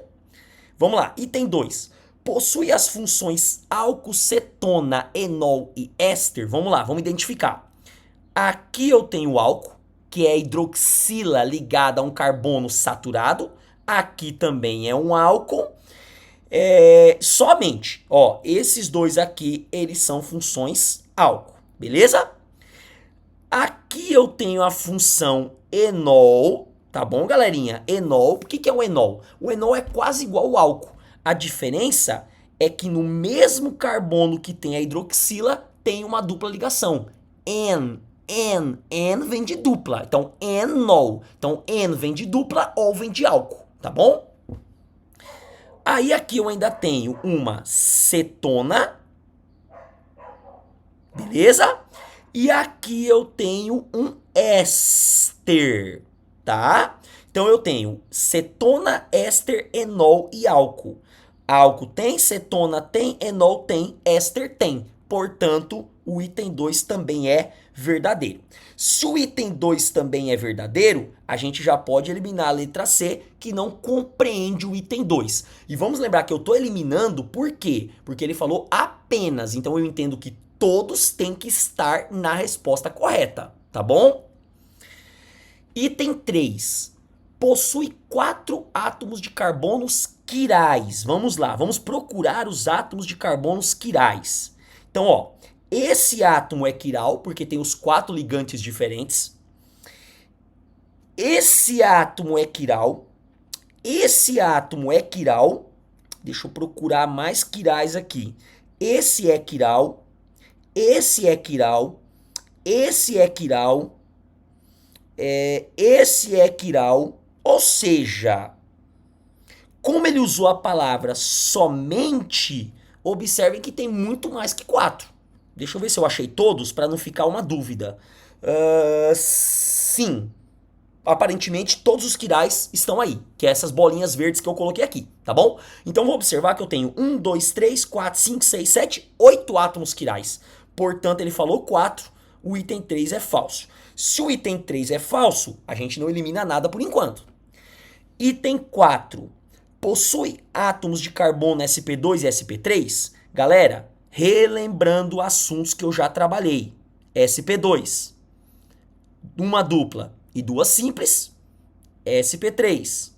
Vamos lá, item 2. Possui as funções álcool, cetona, enol e éster. Vamos lá, vamos identificar. Aqui eu tenho o álcool, que é a hidroxila ligada a um carbono saturado. Aqui também é um álcool. Somente, ó, esses dois aqui, eles são funções álcool, beleza? Aqui eu tenho a função enol, tá bom, galerinha? Enol, o que é o enol? O enol é quase igual ao álcool. A diferença é que no mesmo carbono que tem a hidroxila, tem uma dupla ligação. N vem de dupla. Então, enol. Então, N vem de dupla, O vem de álcool, tá bom? Aí aqui eu ainda tenho uma cetona, beleza? E aqui eu tenho um éster, tá? Então eu tenho cetona, éster, enol e álcool. Álcool tem, cetona tem, enol tem, éster tem. Portanto, o item 2 também é verdadeiro. Se o item 2 também é verdadeiro, a gente já pode eliminar a letra C, que não compreende o item 2. E vamos lembrar que eu estou eliminando por quê? Porque ele falou apenas. Então eu entendo que todos têm que estar na resposta correta, tá bom? Item 3. Possui 4 átomos de carbonos quirais. Vamos lá, vamos procurar os átomos de carbonos quirais. Então, ó, esse átomo é quiral porque tem os 4 ligantes diferentes. Esse átomo é quiral. Esse átomo é quiral. Deixa eu procurar mais quirais aqui. Esse é quiral. Esse é quiral. Esse é quiral. Esse é quiral. Ou seja, como ele usou a palavra somente, observem que tem muito mais que 4. Deixa eu ver se eu achei todos para não ficar uma dúvida. Sim. Aparentemente todos os quirais estão aí, que é essas bolinhas verdes que eu coloquei aqui, tá bom? Então vou observar que eu tenho 1, 2, 3, 4, 5, 6, 7, 8 átomos quirais. Portanto, ele falou 4, o item 3 é falso. Se o item 3 é falso, a gente não elimina nada por enquanto. Item 4. Possui átomos de carbono sp2 e sp3? Galera, relembrando assuntos que eu já trabalhei. sp2, uma dupla e 2 simples, sp3.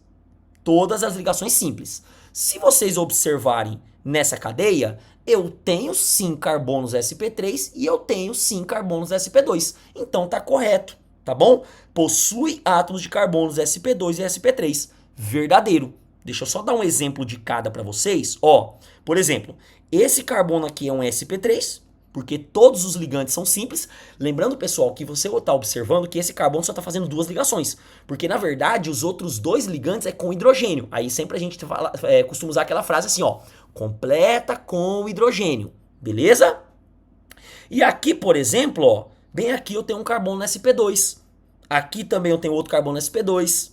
Todas as ligações simples. Se vocês observarem nessa cadeia, eu tenho sim carbonos sp3 e eu tenho sim carbonos sp2. Então tá correto, tá bom? Possui átomos de carbonos sp2 e sp3. Verdadeiro. Deixa eu só dar um exemplo de cada para vocês. Ó, por exemplo, esse carbono aqui é um sp3, porque todos os ligantes são simples. Lembrando, pessoal, que você está observando que esse carbono só está fazendo 2 ligações. Porque, na verdade, os outros 2 ligantes é com hidrogênio. Aí sempre a gente costuma usar aquela frase assim, ó. Completa com hidrogênio. Beleza? E aqui, por exemplo, ó, bem aqui eu tenho um carbono sp2. Aqui também eu tenho outro carbono sp2.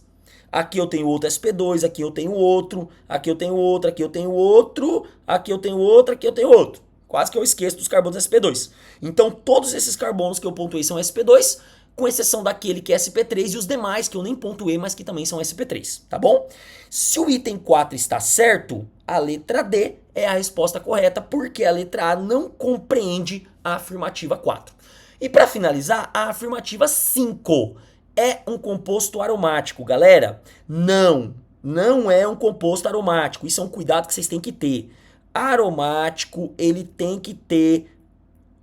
Aqui eu tenho outro sp2, aqui eu tenho outro, aqui eu tenho outro, aqui eu tenho outro, aqui eu tenho outro, aqui eu tenho outro. Quase que eu esqueço dos carbonos sp2. Então todos esses carbonos que eu pontuei são sp2, com exceção daquele que é sp3 e os demais que eu nem pontuei, mas que também são sp3, tá bom? Se o item 4 está certo, a letra D é a resposta correta, porque a letra A não compreende a afirmativa 4. E para finalizar, a afirmativa 5 é um composto aromático, galera. Não é um composto aromático. Isso é um cuidado que vocês têm que ter. Aromático, ele tem que ter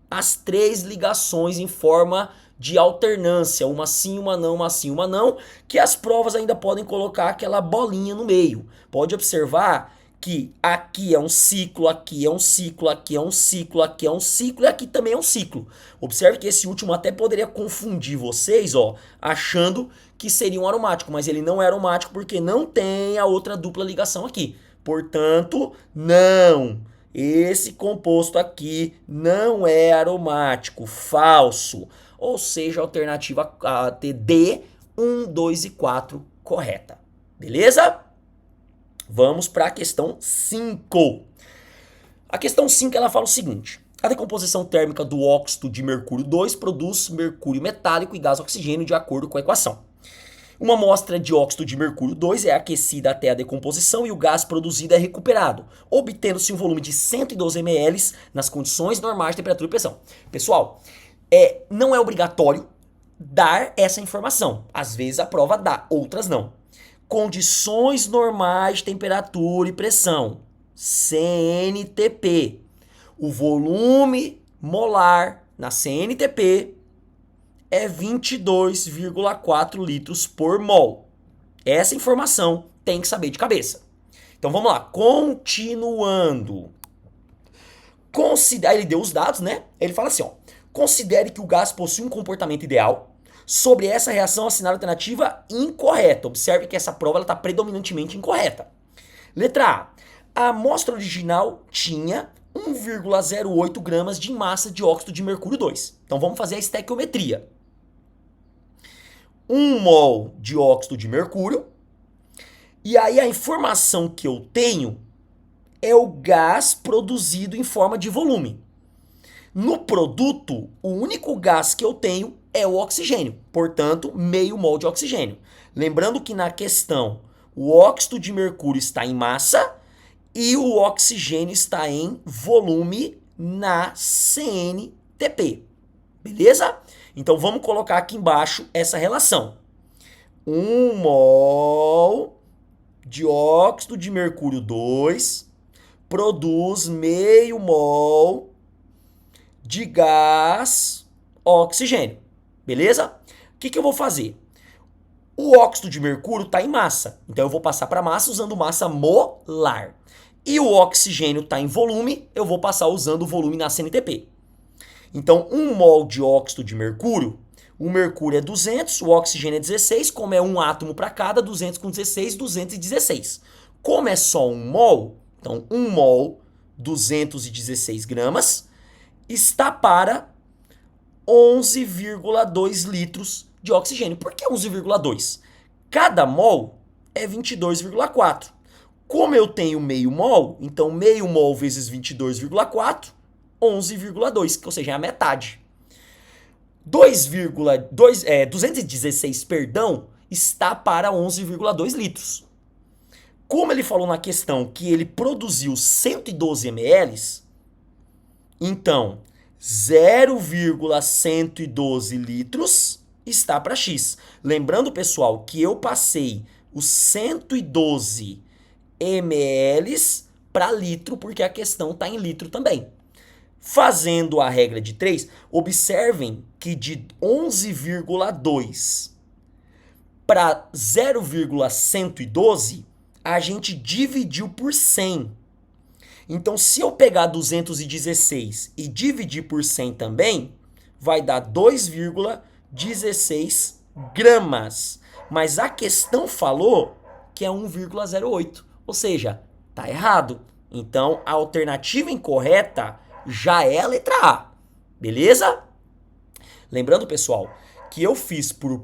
as 3 ligações em forma de alternância, uma sim, uma não, uma sim, uma não, que as provas ainda podem colocar aquela bolinha no meio. Pode observar que aqui é um ciclo, aqui é um ciclo, aqui é um ciclo, aqui é um ciclo e aqui também é um ciclo. Observe que esse último até poderia confundir vocês, ó, achando que seria um aromático, mas ele não é aromático porque não tem a outra dupla ligação aqui. Portanto, não. Esse composto aqui não é aromático, falso. Ou seja, a alternativa D, 1, 2 e 4, correta. Beleza? Vamos para a questão 5. A questão 5 ela fala o seguinte. A decomposição térmica do óxido de mercúrio 2 produz mercúrio metálico e gás oxigênio de acordo com a equação. Uma amostra de óxido de mercúrio 2 é aquecida até a decomposição e o gás produzido é recuperado, obtendo-se um volume de 112 ml nas condições normais de temperatura e pressão. Pessoal, não é obrigatório dar essa informação. Às vezes a prova dá, outras não. Condições normais de temperatura e pressão, CNTP. O volume molar na CNTP é 22,4 litros por mol. Essa informação tem que saber de cabeça. Então vamos lá, continuando. Ele deu os dados, né? Ele fala assim, ó. Considere que o gás possui um comportamento ideal. Sobre essa reação, assinale a alternativa incorreta. Observe que essa prova está predominantemente incorreta. Letra A. A amostra original tinha 1,08 gramas de massa de óxido de mercúrio 2. Então vamos fazer a estequiometria. 1 mol de óxido de mercúrio E aí a informação que eu tenho é o gás produzido em forma de volume. No produto, o único gás que eu tenho é o oxigênio, portanto, meio mol de oxigênio. Lembrando que na questão, o óxido de mercúrio está em massa e o oxigênio está em volume na CNTP. Beleza? Então vamos colocar aqui embaixo essa relação. 1 mol de óxido de mercúrio 2 produz meio mol de gás oxigênio. Beleza? O que eu vou fazer? O óxido de mercúrio está em massa, então eu vou passar para massa usando massa molar. E o oxigênio está em volume, eu vou passar usando o volume na CNTP. Então, 1 mol de óxido de mercúrio, o mercúrio é 200, o oxigênio é 16, como é um átomo para cada, 200 com 16, 216. Como é só 1 mol, então 1 mol, 216 gramas, está para 11,2 litros de oxigênio. Por que 11,2? Cada mol é 22,4. Como eu tenho meio mol, então meio mol vezes 22,4, 11,2, ou seja, é a metade. 216, perdão, está para 11,2 litros. Como ele falou na questão que ele produziu 112 ml, então 0,112 litros está para X. Lembrando, pessoal, que eu passei os 112 ml para litro, porque a questão está em litro também. Fazendo a regra de 3, observem que de 11,2 para 0,112, a gente dividiu por 100. Então, se eu pegar 216 e dividir por 100 também, vai dar 2,16 gramas. Mas a questão falou que é 1,08, ou seja, tá errado. Então, a alternativa incorreta já é a letra A, beleza? Lembrando, pessoal, que eu fiz por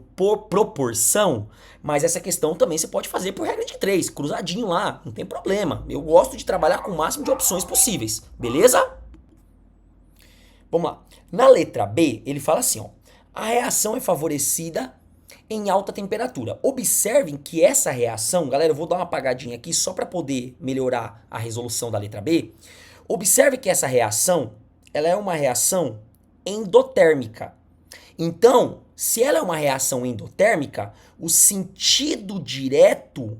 proporção, mas essa questão também você pode fazer por regra de 3, cruzadinho lá, não tem problema. Eu gosto de trabalhar com o máximo de opções possíveis, beleza? Vamos lá. Na letra B, ele fala assim, ó, a reação é favorecida em alta temperatura. Observem que essa reação, galera, eu vou dar uma apagadinha aqui só para poder melhorar a resolução da letra B. Observe que essa reação, ela é uma reação endotérmica. Então, se ela é uma reação endotérmica, o sentido direto,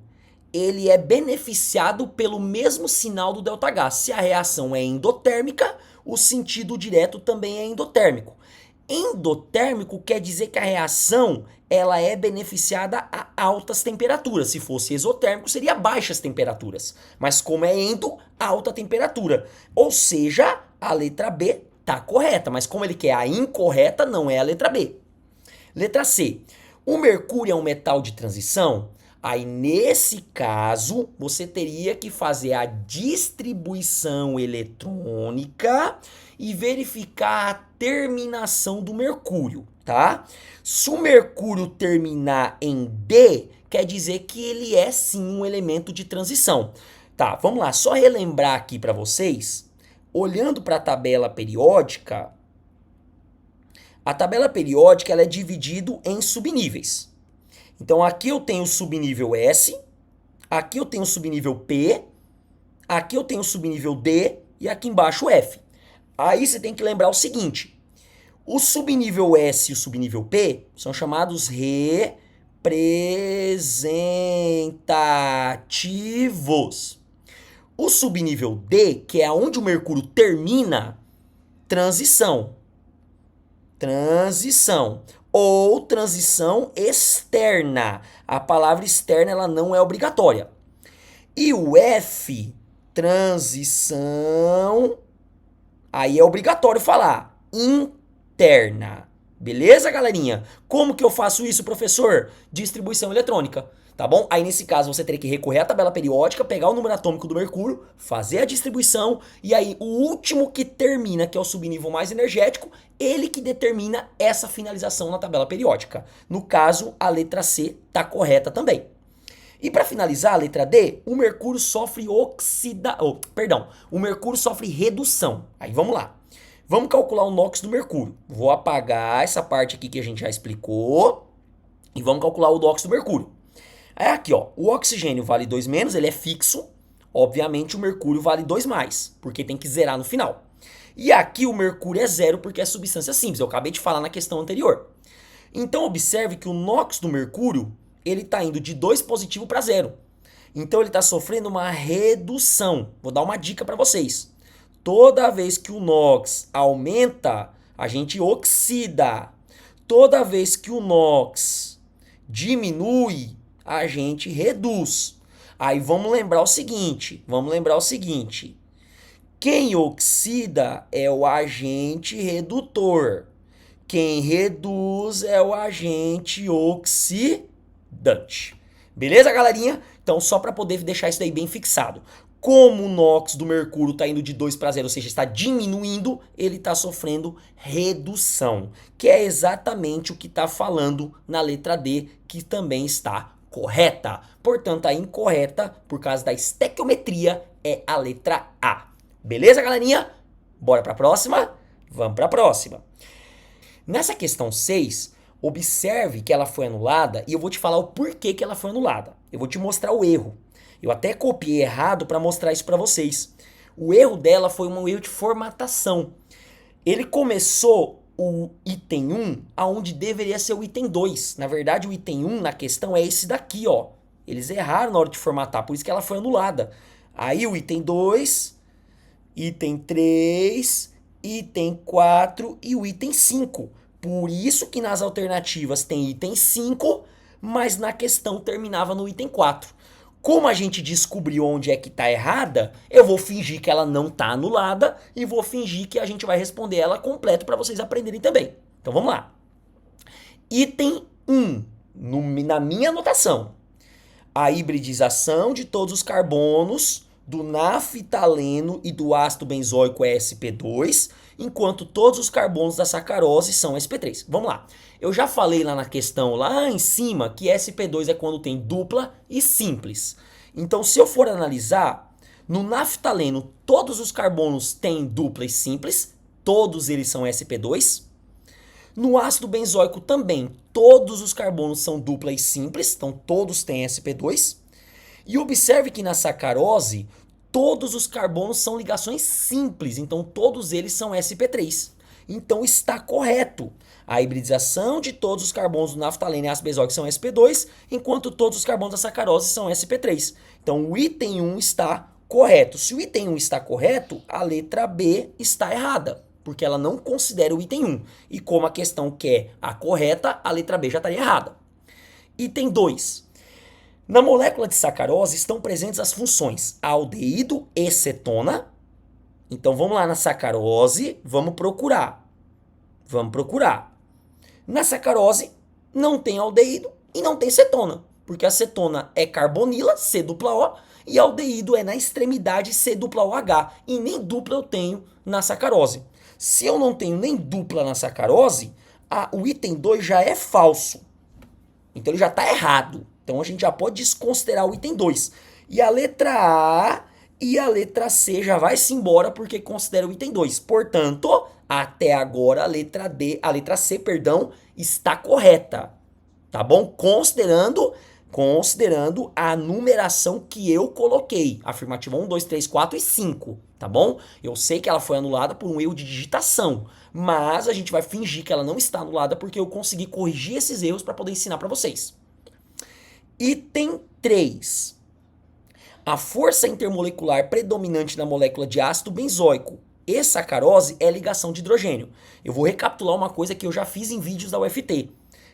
ele é beneficiado pelo mesmo sinal do ΔH. Se a reação é endotérmica, o sentido direto também é endotérmico. Endotérmico quer dizer que a reação ela é beneficiada a altas temperaturas. Se fosse exotérmico, seria baixas temperaturas. Mas como é endo, alta temperatura. Ou seja, a letra B está correta. Mas como ele quer a incorreta, não é a letra B. Letra C. O mercúrio é um metal de transição? Aí, nesse caso, você teria que fazer a distribuição eletrônica e verificar a terminação do mercúrio, tá? Se o mercúrio terminar em D, quer dizer que ele é sim um elemento de transição. Tá, vamos lá, só relembrar aqui para vocês, olhando para a tabela periódica, a tabela periódica ela é dividida em subníveis. Então aqui eu tenho o subnível S, aqui eu tenho o subnível P, aqui eu tenho o subnível D e aqui embaixo o F. Aí você tem que lembrar o seguinte, o subnível S e o subnível P são chamados representativos. O subnível D, que é onde o mercúrio termina, transição. Transição. Ou transição externa. A palavra externa ela não é obrigatória. E o F, transição, aí é obrigatório falar, interna. Beleza, galerinha? Como que eu faço isso, professor? Distribuição eletrônica, tá bom? Aí nesse caso você teria que recorrer à tabela periódica, pegar o número atômico do mercúrio, fazer a distribuição e aí o último que termina, que é o subnível mais energético, ele que determina essa finalização na tabela periódica. No caso, a letra C tá correta também. E para finalizar, a letra D, o mercúrio sofre o mercúrio sofre redução. Aí vamos lá. Vamos calcular o NOx do mercúrio. Vou apagar essa parte aqui que a gente já explicou e vamos calcular o NOx do mercúrio. Aí aqui, ó, o oxigênio vale 2 menos, ele é fixo. Obviamente o mercúrio vale 2 mais, porque tem que zerar no final. E aqui o mercúrio é zero porque é substância simples. Eu acabei de falar na questão anterior. Então observe que o NOx do mercúrio, ele está indo de 2 positivo para 0. Então ele está sofrendo uma redução. Vou dar uma dica para vocês. Toda vez que o NOx aumenta, a gente oxida. Toda vez que o NOx diminui, a gente reduz. Aí vamos lembrar o seguinte, quem oxida é o agente redutor. Quem reduz é o agente oxidante. Beleza, galerinha? Então, só para poder deixar isso daí bem fixado. Como o NOx do mercúrio está indo de 2 para 0, ou seja, está diminuindo, ele está sofrendo redução, que é exatamente o que está falando na letra D, que também está correta. Portanto, a incorreta, por causa da estequiometria, é a letra A. Beleza, galerinha? Bora para a próxima? Vamos para a próxima. Nessa questão 6, observe que ela foi anulada e eu vou te falar o porquê que ela foi anulada. Eu vou te mostrar o erro. Eu até copiei errado para mostrar isso para vocês. O erro dela foi um erro de formatação. Ele começou o item 1 aonde deveria ser o item 2. Na verdade, o item 1 na questão é esse daqui, ó. Eles erraram na hora de formatar, por isso que ela foi anulada. Aí o item 2, item 3, item 4 e o item 5. Por isso que nas alternativas tem item 5, mas na questão terminava no item 4. Como a gente descobriu onde é que está errada, eu vou fingir que ela não está anulada e vou fingir que a gente vai responder ela completo para vocês aprenderem também. Então vamos lá. Item 1, na minha anotação, a hibridização de todos os carbonos do naftaleno e do ácido benzoico é sp2, enquanto todos os carbonos da sacarose são sp3. Vamos lá. Eu já falei lá na questão, lá em cima, que sp2 é quando tem dupla e simples. Então, se eu for analisar, no naftaleno todos os carbonos têm dupla e simples, todos eles são sp2. No ácido benzoico também, todos os carbonos são dupla e simples, então todos têm sp2. E observe que na sacarose, todos os carbonos são ligações simples, então todos eles são sp3. Então está correto. A hibridização de todos os carbonos do naftaleno e ácido benzoico são sp2, enquanto todos os carbonos da sacarose são sp3. Então o item 1 está correto. Se o item 1 está correto, a letra B está errada, porque ela não considera o item 1. E como a questão quer a correta, a letra B já estaria errada. Item 2. Na molécula de sacarose estão presentes as funções aldeído e cetona. Então vamos lá na sacarose, vamos procurar. Na sacarose não tem aldeído e não tem cetona, porque a cetona é carbonila, C-O, e aldeído é na extremidade C-OH, e nem dupla eu tenho na sacarose. Se eu não tenho nem dupla na sacarose, o item 2 já é falso. Então ele já está errado. Então a gente já pode desconsiderar o item 2. E a letra A e a letra C já vai-se embora porque considera o item 2. Portanto, até agora a letra C, está correta. Tá bom? Considerando a numeração que eu coloquei. Afirmativa 1, 2, 3, 4 e 5. Tá bom? Eu sei que ela foi anulada por um erro de digitação, mas a gente vai fingir que ela não está anulada porque eu consegui corrigir esses erros para poder ensinar para vocês. Item 3. A força intermolecular predominante na molécula de ácido benzoico e sacarose é a ligação de hidrogênio. Eu vou recapitular uma coisa que eu já fiz em vídeos da UFT.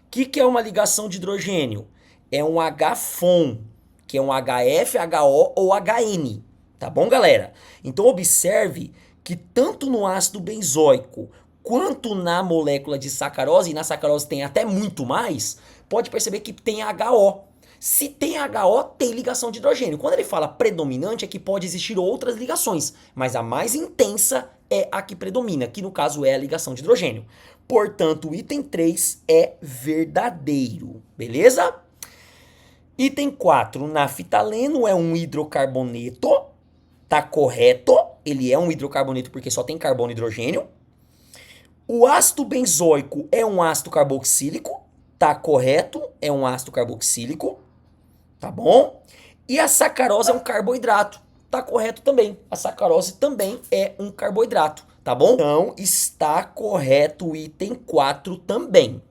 O que é uma ligação de hidrogênio? É um HFON, que é um HF, HO ou HN. Tá bom, galera? Então observe que tanto no ácido benzoico quanto na molécula de sacarose, e na sacarose tem até muito mais, pode perceber que tem HO. Se tem HO, tem ligação de hidrogênio. Quando ele fala predominante, é que pode existir outras ligações, mas a mais intensa é a que predomina, que no caso é a ligação de hidrogênio. Portanto, o item 3 é verdadeiro, beleza? Item 4, naftaleno é um hidrocarboneto, tá correto, ele é um hidrocarboneto porque só tem carbono e hidrogênio. O ácido benzoico é um ácido carboxílico, tá correto, é um ácido carboxílico, tá bom? E a sacarose é um carboidrato, tá correto também, a sacarose também é um carboidrato, tá bom? Então está correto o item 4 também.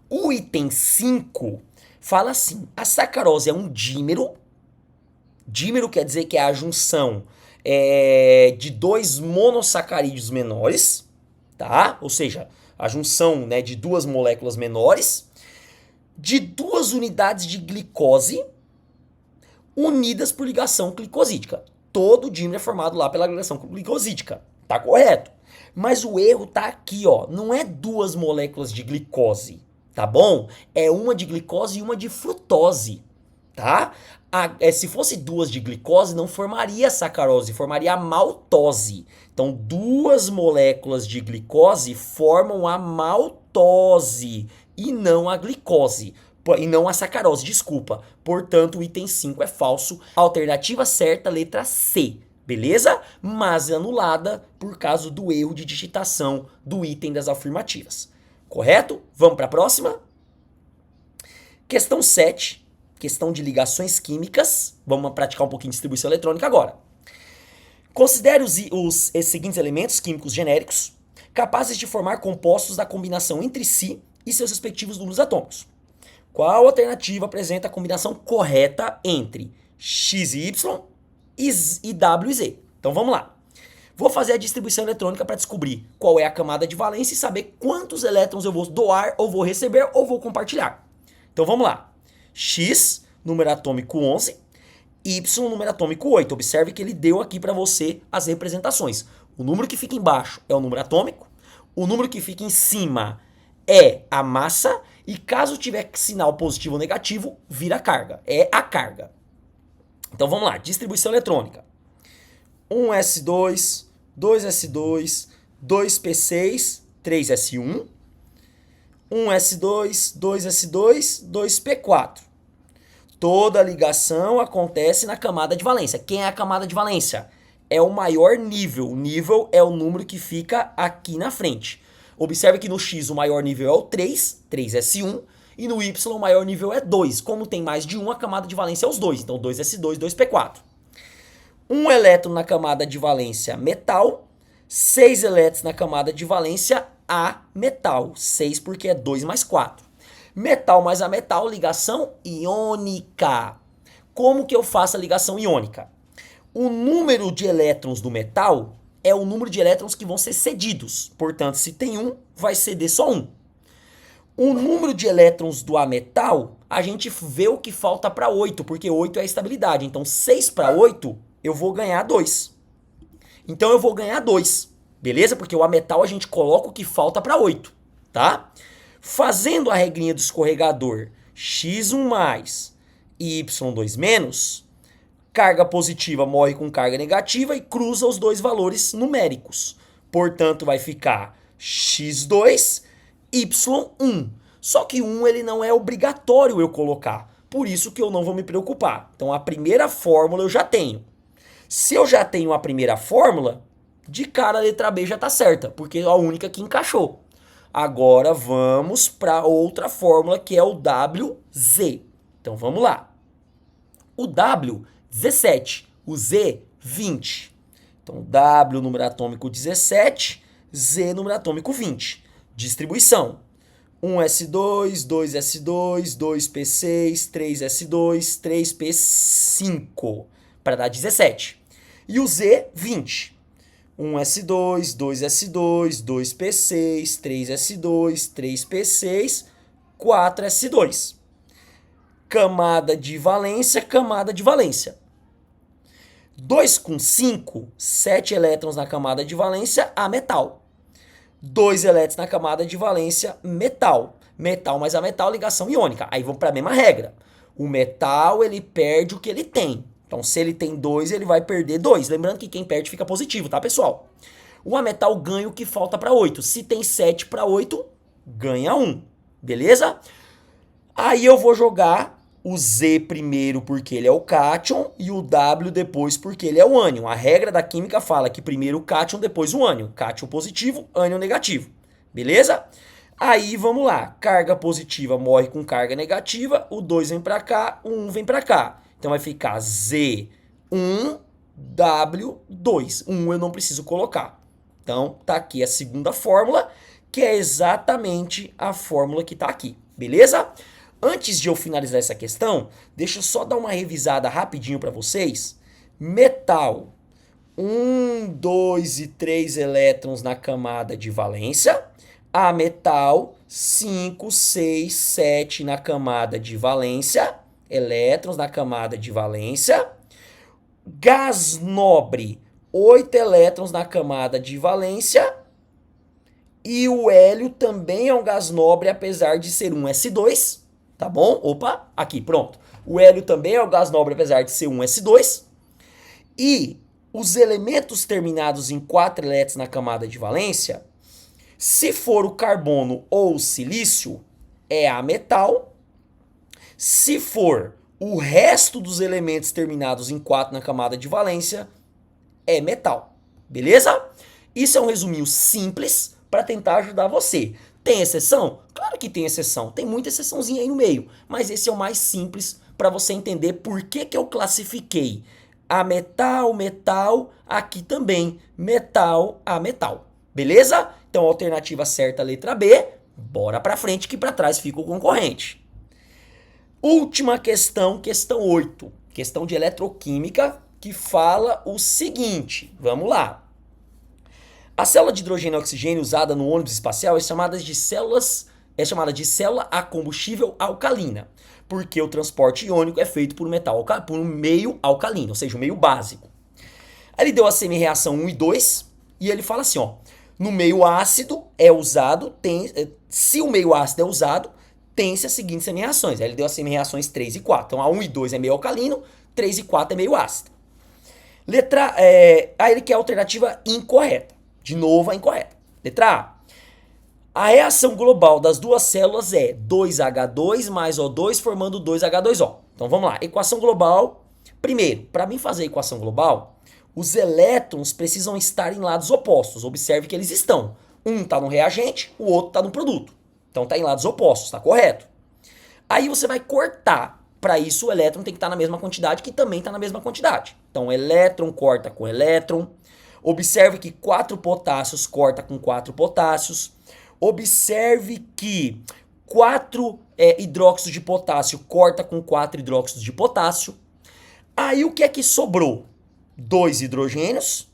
O item 5 fala assim, a sacarose é um dímero, dímero quer dizer que é a junção de dois monossacarídeos menores, tá? Ou seja, a junção, né, de duas moléculas menores, de duas unidades de glicose unidas por ligação glicosídica. Todo dímero é formado lá pela ligação glicosídica, tá correto? Mas o erro tá aqui, ó, não é duas moléculas de glicose, tá bom? É uma de glicose e uma de frutose, tá? Se fosse duas de glicose, não formaria sacarose, formaria a maltose. Então, duas moléculas de glicose formam a maltose e não a glicose. E não a sacarose, desculpa. Portanto, o item 5 é falso. Alternativa certa, letra C. Beleza? Mas anulada por causa do erro de digitação do item das afirmativas. Correto? Vamos para a próxima? Questão 7. Questão de ligações químicas. Vamos praticar um pouquinho de distribuição eletrônica agora. Considere os seguintes elementos químicos genéricos capazes de formar compostos da combinação entre si e seus respectivos números atômicos. Qual alternativa apresenta a combinação correta entre X e Y e W e Z? Então vamos lá. Vou fazer a distribuição eletrônica para descobrir qual é a camada de valência e saber quantos elétrons eu vou doar, ou vou receber, ou vou compartilhar. Então vamos lá. X, número atômico 11, Y, número atômico 8. Observe que ele deu aqui para você as representações. O número que fica embaixo é o número atômico, o número que fica em cima é a massa, e caso tiver sinal positivo ou negativo, vira carga. É a carga. Então vamos lá, distribuição eletrônica. 1s2, 2s2, 2p6, 3s1, 1s2, 2s2, 2p4. Toda ligação acontece na camada de valência. Quem é a camada de valência? É o maior nível. O nível é o número que fica aqui na frente. Observe que no X o maior nível é o 3, 3s1, e no Y o maior nível é 2. Como tem mais de 1, a camada de valência é os 2. Então 2s2, 2p4. 1 elétron na camada de valência metal, 6 elétrons na camada de valência a metal. 6 porque é 2 mais 4. Metal mais a metal, ligação iônica. Como que eu faço a ligação iônica? O número de elétrons do metal é o número de elétrons que vão ser cedidos. Portanto, se tem um, vai ceder só um. O número de elétrons do ametal, a gente vê o que falta para 8, porque 8 é a estabilidade. Então, 6 para 8, eu vou ganhar 2. Então, eu vou ganhar 2, beleza? Porque o ametal a gente coloca o que falta para 8, tá? Fazendo a regrinha do escorregador x1 mais e y2 menos, carga positiva morre com carga negativa e cruza os dois valores numéricos. Portanto, vai ficar x2, y1. Só que 1 ele não é obrigatório eu colocar. Por isso que eu não vou me preocupar. Então, a primeira fórmula eu já tenho. Se eu já tenho a primeira fórmula, de cara a letra B já está certa, porque é a única que encaixou. Agora vamos para outra fórmula que é o WZ. Então vamos lá. O W, 17. O Z, 20. Então W, número atômico 17. Z, número atômico 20. Distribuição. 1s2, 2s2, 2p6, 3s2, 3p5. Para dar 17. E o Z, 20. 1s2, 2s2, 2p6, 3s2, 3p6, 4s2. Camada de valência, camada de valência. 2 com 5, 7 elétrons na camada de valência, a metal. 2 elétrons na camada de valência, metal. Metal mais a metal, ligação iônica. Aí vamos para a mesma regra. O metal, ele perde o que ele tem. Então, se ele tem 2, ele vai perder 2. Lembrando que quem perde fica positivo, tá, pessoal? O ametal ganha o que falta para 8. Se tem 7 para 8, ganha 1. Beleza? Aí eu vou jogar o Z primeiro porque ele é o cátion e o W depois porque ele é o ânion. A regra da química fala que primeiro o cátion, depois o ânion. Cátion positivo, ânion negativo. Beleza? Aí vamos lá. Carga positiva morre com carga negativa, o 2 vem para cá, o 1 vem para cá. Então vai ficar Z1, W2. 1 eu não preciso colocar. Então tá aqui a segunda fórmula, que é exatamente a fórmula que tá aqui. Beleza? Antes de eu finalizar essa questão, deixa eu só dar uma revisada rapidinho para vocês. Metal, 1, 2 e 3 elétrons na camada de valência. Ametal, 5, 6, 7 na camada de valência. Elétrons na camada de valência. Gás nobre, 8 elétrons na camada de valência. E o hélio também é um gás nobre, apesar de ser um S2. Tá bom? Opa, aqui, pronto. O hélio também é um gás nobre, apesar de ser um S2. E os elementos terminados em 4 elétrons na camada de valência, se for o carbono ou o silício, é ametal. Se for o resto dos elementos terminados em 4 na camada de valência, é metal. Beleza? Isso é um resuminho simples para tentar ajudar você. Tem exceção? Claro que tem exceção. Tem muita exceçãozinha aí no meio. Mas esse é o mais simples para você entender por que eu classifiquei a metal, metal, aqui também, metal a metal. Beleza? Então, a alternativa certa, letra B. Bora para frente que para trás fica o concorrente. Última questão, questão 8. Questão de eletroquímica que fala o seguinte. Vamos lá. A célula de hidrogênio e oxigênio usada no ônibus espacial é chamada de célula a combustível alcalina, porque o transporte iônico é feito por um meio alcalino, ou seja, um meio básico. Aí ele deu a semi-reação 1 e 2 e ele fala assim, ó, no meio ácido é usado, se o meio ácido é usado, tem-se as seguintes semi-reações. Aí ele deu as semi-reações 3 e 4. Então a 1 e 2 é meio alcalino, 3 e 4 é meio ácido. Aí ele quer a alternativa incorreta. De novo, a incorreta. Letra A. A reação global das duas células é 2H2 mais O2 formando 2H2O. Então vamos lá. Equação global. Primeiro, para mim fazer a equação global, os elétrons precisam estar em lados opostos. Observe que eles estão. Um está no reagente, o outro está no produto. Então está em lados opostos, está correto? Aí você vai cortar. Para isso o elétron tem que estar na mesma quantidade, que também está na mesma quantidade. Então elétron corta com elétron. Observe que 4 potássios corta com 4 potássios. Observe que 4 hidróxidos de potássio corta com 4 hidróxidos de potássio. Aí o que é que sobrou? 2 hidrogênios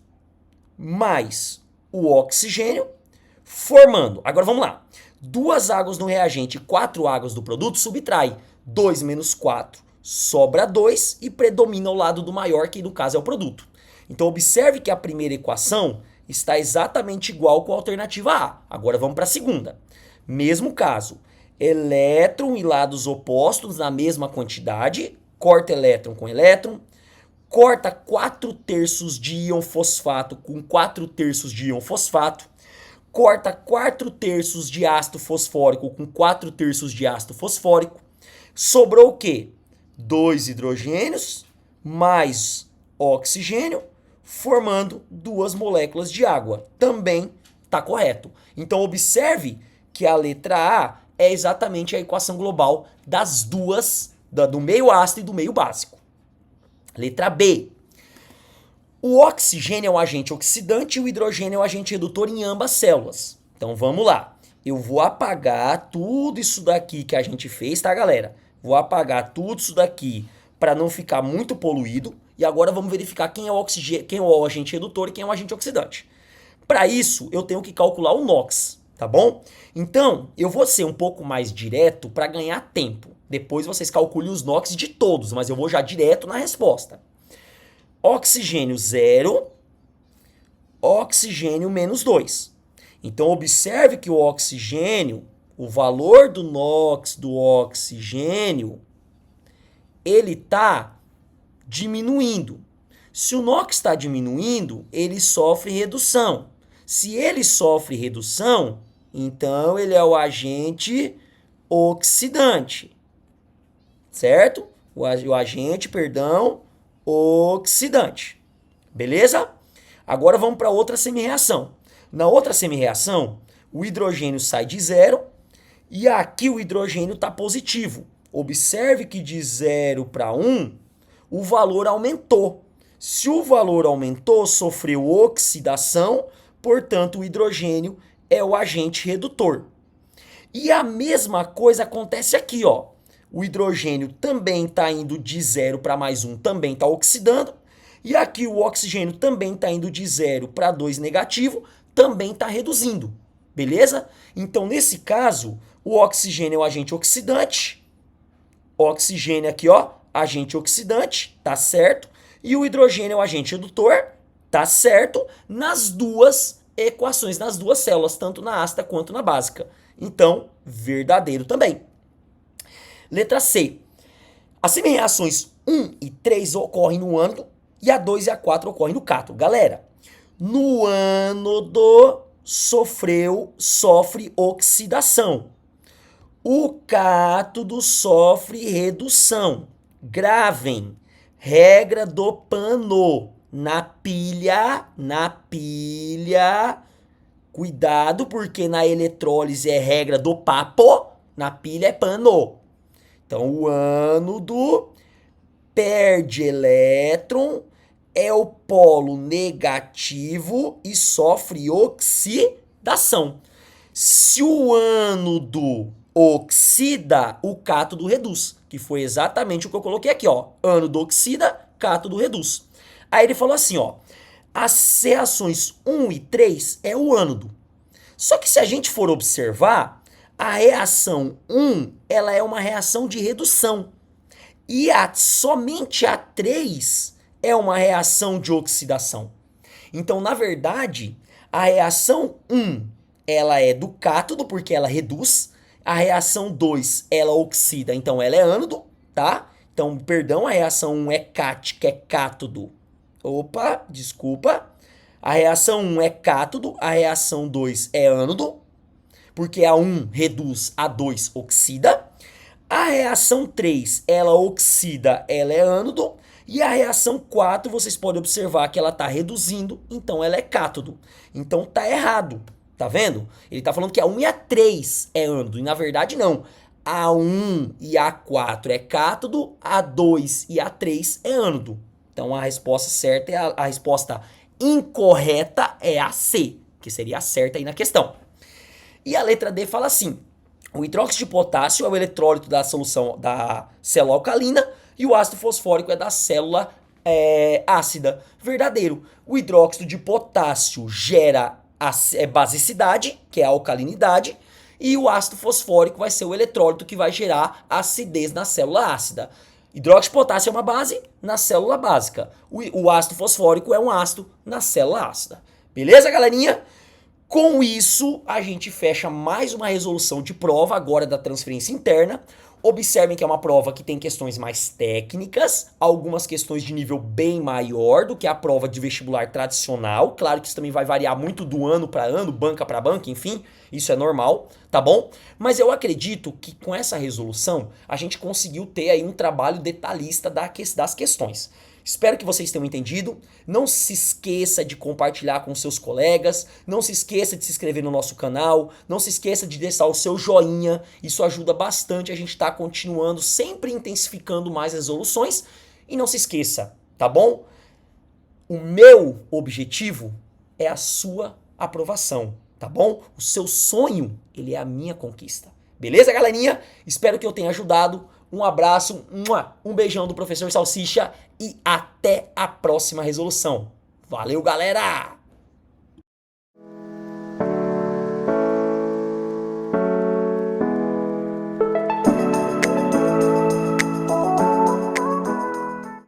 mais o oxigênio formando. Agora vamos lá. 2 águas no reagente e 4 águas do produto subtrai. 2 menos 4 sobra 2 e predomina o lado do maior, que no caso é o produto. Então observe que a primeira equação está exatamente igual com a alternativa A. Agora vamos para a segunda. Mesmo caso, elétron e lados opostos na mesma quantidade, corta elétron com elétron, corta 4/3 de íon fosfato com 4/3 de íon fosfato, corta 4/3 de ácido fosfórico com 4/3 de ácido fosfórico, sobrou o quê? 2 hidrogênios mais oxigênio, formando 2 moléculas de água. Também está correto. Então observe que a letra A é exatamente a equação global das duas, do meio ácido e do meio básico. Letra B. O oxigênio é um agente oxidante e o hidrogênio é um agente redutor em ambas células. Então vamos lá. Eu vou apagar tudo isso daqui que a gente fez, tá, galera? Vou apagar tudo isso daqui para não ficar muito poluído. E agora vamos verificar quem é o agente redutor e quem é o agente oxidante. Para isso, eu tenho que calcular o NOx, tá bom? Então, eu vou ser um pouco mais direto para ganhar tempo. Depois vocês calculem os NOx de todos, mas eu vou já direto na resposta. Oxigênio 0, oxigênio menos 2. Então, observe que o oxigênio, o valor do NOx do oxigênio, ele está diminuindo. Se o NOx está diminuindo, ele sofre redução. Se ele sofre redução, então ele é o agente oxidante. certo? O agente, perdão, oxidante. Beleza? Agora vamos para outra semi-reação. Na outra semi-reação, o hidrogênio sai de zero e aqui o hidrogênio está positivo. Observe que de 0 para 1, o valor aumentou. Se o valor aumentou, sofreu oxidação, portanto o hidrogênio é o agente redutor. E a mesma coisa acontece aqui, ó. O hidrogênio também está indo de 0 para mais 1, também está oxidando. E aqui o oxigênio também está indo de 0 para 2 negativo, também está reduzindo. Beleza? Então, nesse caso, o oxigênio é o agente oxidante. Oxigênio aqui, ó, agente oxidante, tá certo? E o hidrogênio é o agente redutor, tá certo? Nas duas equações, nas duas células, tanto na ácida quanto na básica. Então, verdadeiro também. Letra C. As semi-reações 1 e 3 ocorrem no ânodo e a 2 e a 4 ocorrem no cátodo. Galera, no ânodo sofre oxidação. O cátodo sofre redução. Gravem, regra do pano. Na pilha, cuidado, porque na eletrólise é regra do papo, na pilha é pano. Então, o ânodo perde elétron, é o polo negativo e sofre oxidação. Se o ânodo oxida, o cátodo reduz, que foi exatamente o que eu coloquei aqui, ó. Ânodo oxida, cátodo reduz. Aí ele falou assim, ó, as reações 1 e 3 é o ânodo. Só que se a gente for observar, a reação 1, ela é uma reação de redução. E somente a 3 é uma reação de oxidação. Então, na verdade, a reação 1, ela é do cátodo, porque ela reduz. A reação 2, ela oxida, então ela é ânodo, tá? Então, perdão, a reação 1 é cática, é cátodo. Opa, desculpa. A reação 1 é cátodo, a reação 2 é ânodo, porque a 1 reduz, a 2 oxida. A reação 3, ela oxida, ela é ânodo. E a reação 4, vocês podem observar que ela está reduzindo, então ela é cátodo. Então tá errado, tá vendo? Ele está falando que a 1 e a 3 é ânodo, e na verdade não. A 1 e a 4 é cátodo, a 2 e a 3 é ânodo. Então a resposta certa é a resposta incorreta é a C, que seria a certa aí na questão. E a letra D fala assim: o hidróxido de potássio é o eletrólito da solução da célula alcalina e o ácido fosfórico é da célula ácida. Verdadeiro. O hidróxido de potássio gera a basicidade, que é a alcalinidade, e o ácido fosfórico vai ser o eletrólito que vai gerar acidez na célula ácida. Hidróxido de potássio é uma base na célula básica. O ácido fosfórico é um ácido na célula ácida. Beleza, galerinha? Com isso, a gente fecha mais uma resolução de prova, agora da transferência interna. Observem que é uma prova que tem questões mais técnicas, algumas questões de nível bem maior do que a prova de vestibular tradicional. Claro que isso também vai variar muito do ano para ano, banca para banca, enfim, isso é normal, tá bom? Mas eu acredito que com essa resolução a gente conseguiu ter aí um trabalho detalhista das questões. Espero que vocês tenham entendido. Não se esqueça de compartilhar com seus colegas. Não se esqueça de se inscrever no nosso canal. Não se esqueça de deixar o seu joinha. Isso ajuda bastante a gente estar continuando, sempre intensificando mais resoluções. E não se esqueça, tá bom? O meu objetivo é a sua aprovação, tá bom? O seu sonho, ele é a minha conquista. Beleza, galerinha? Espero que eu tenha ajudado. Um abraço, um beijão do professor Salsicha e até a próxima resolução. Valeu, galera!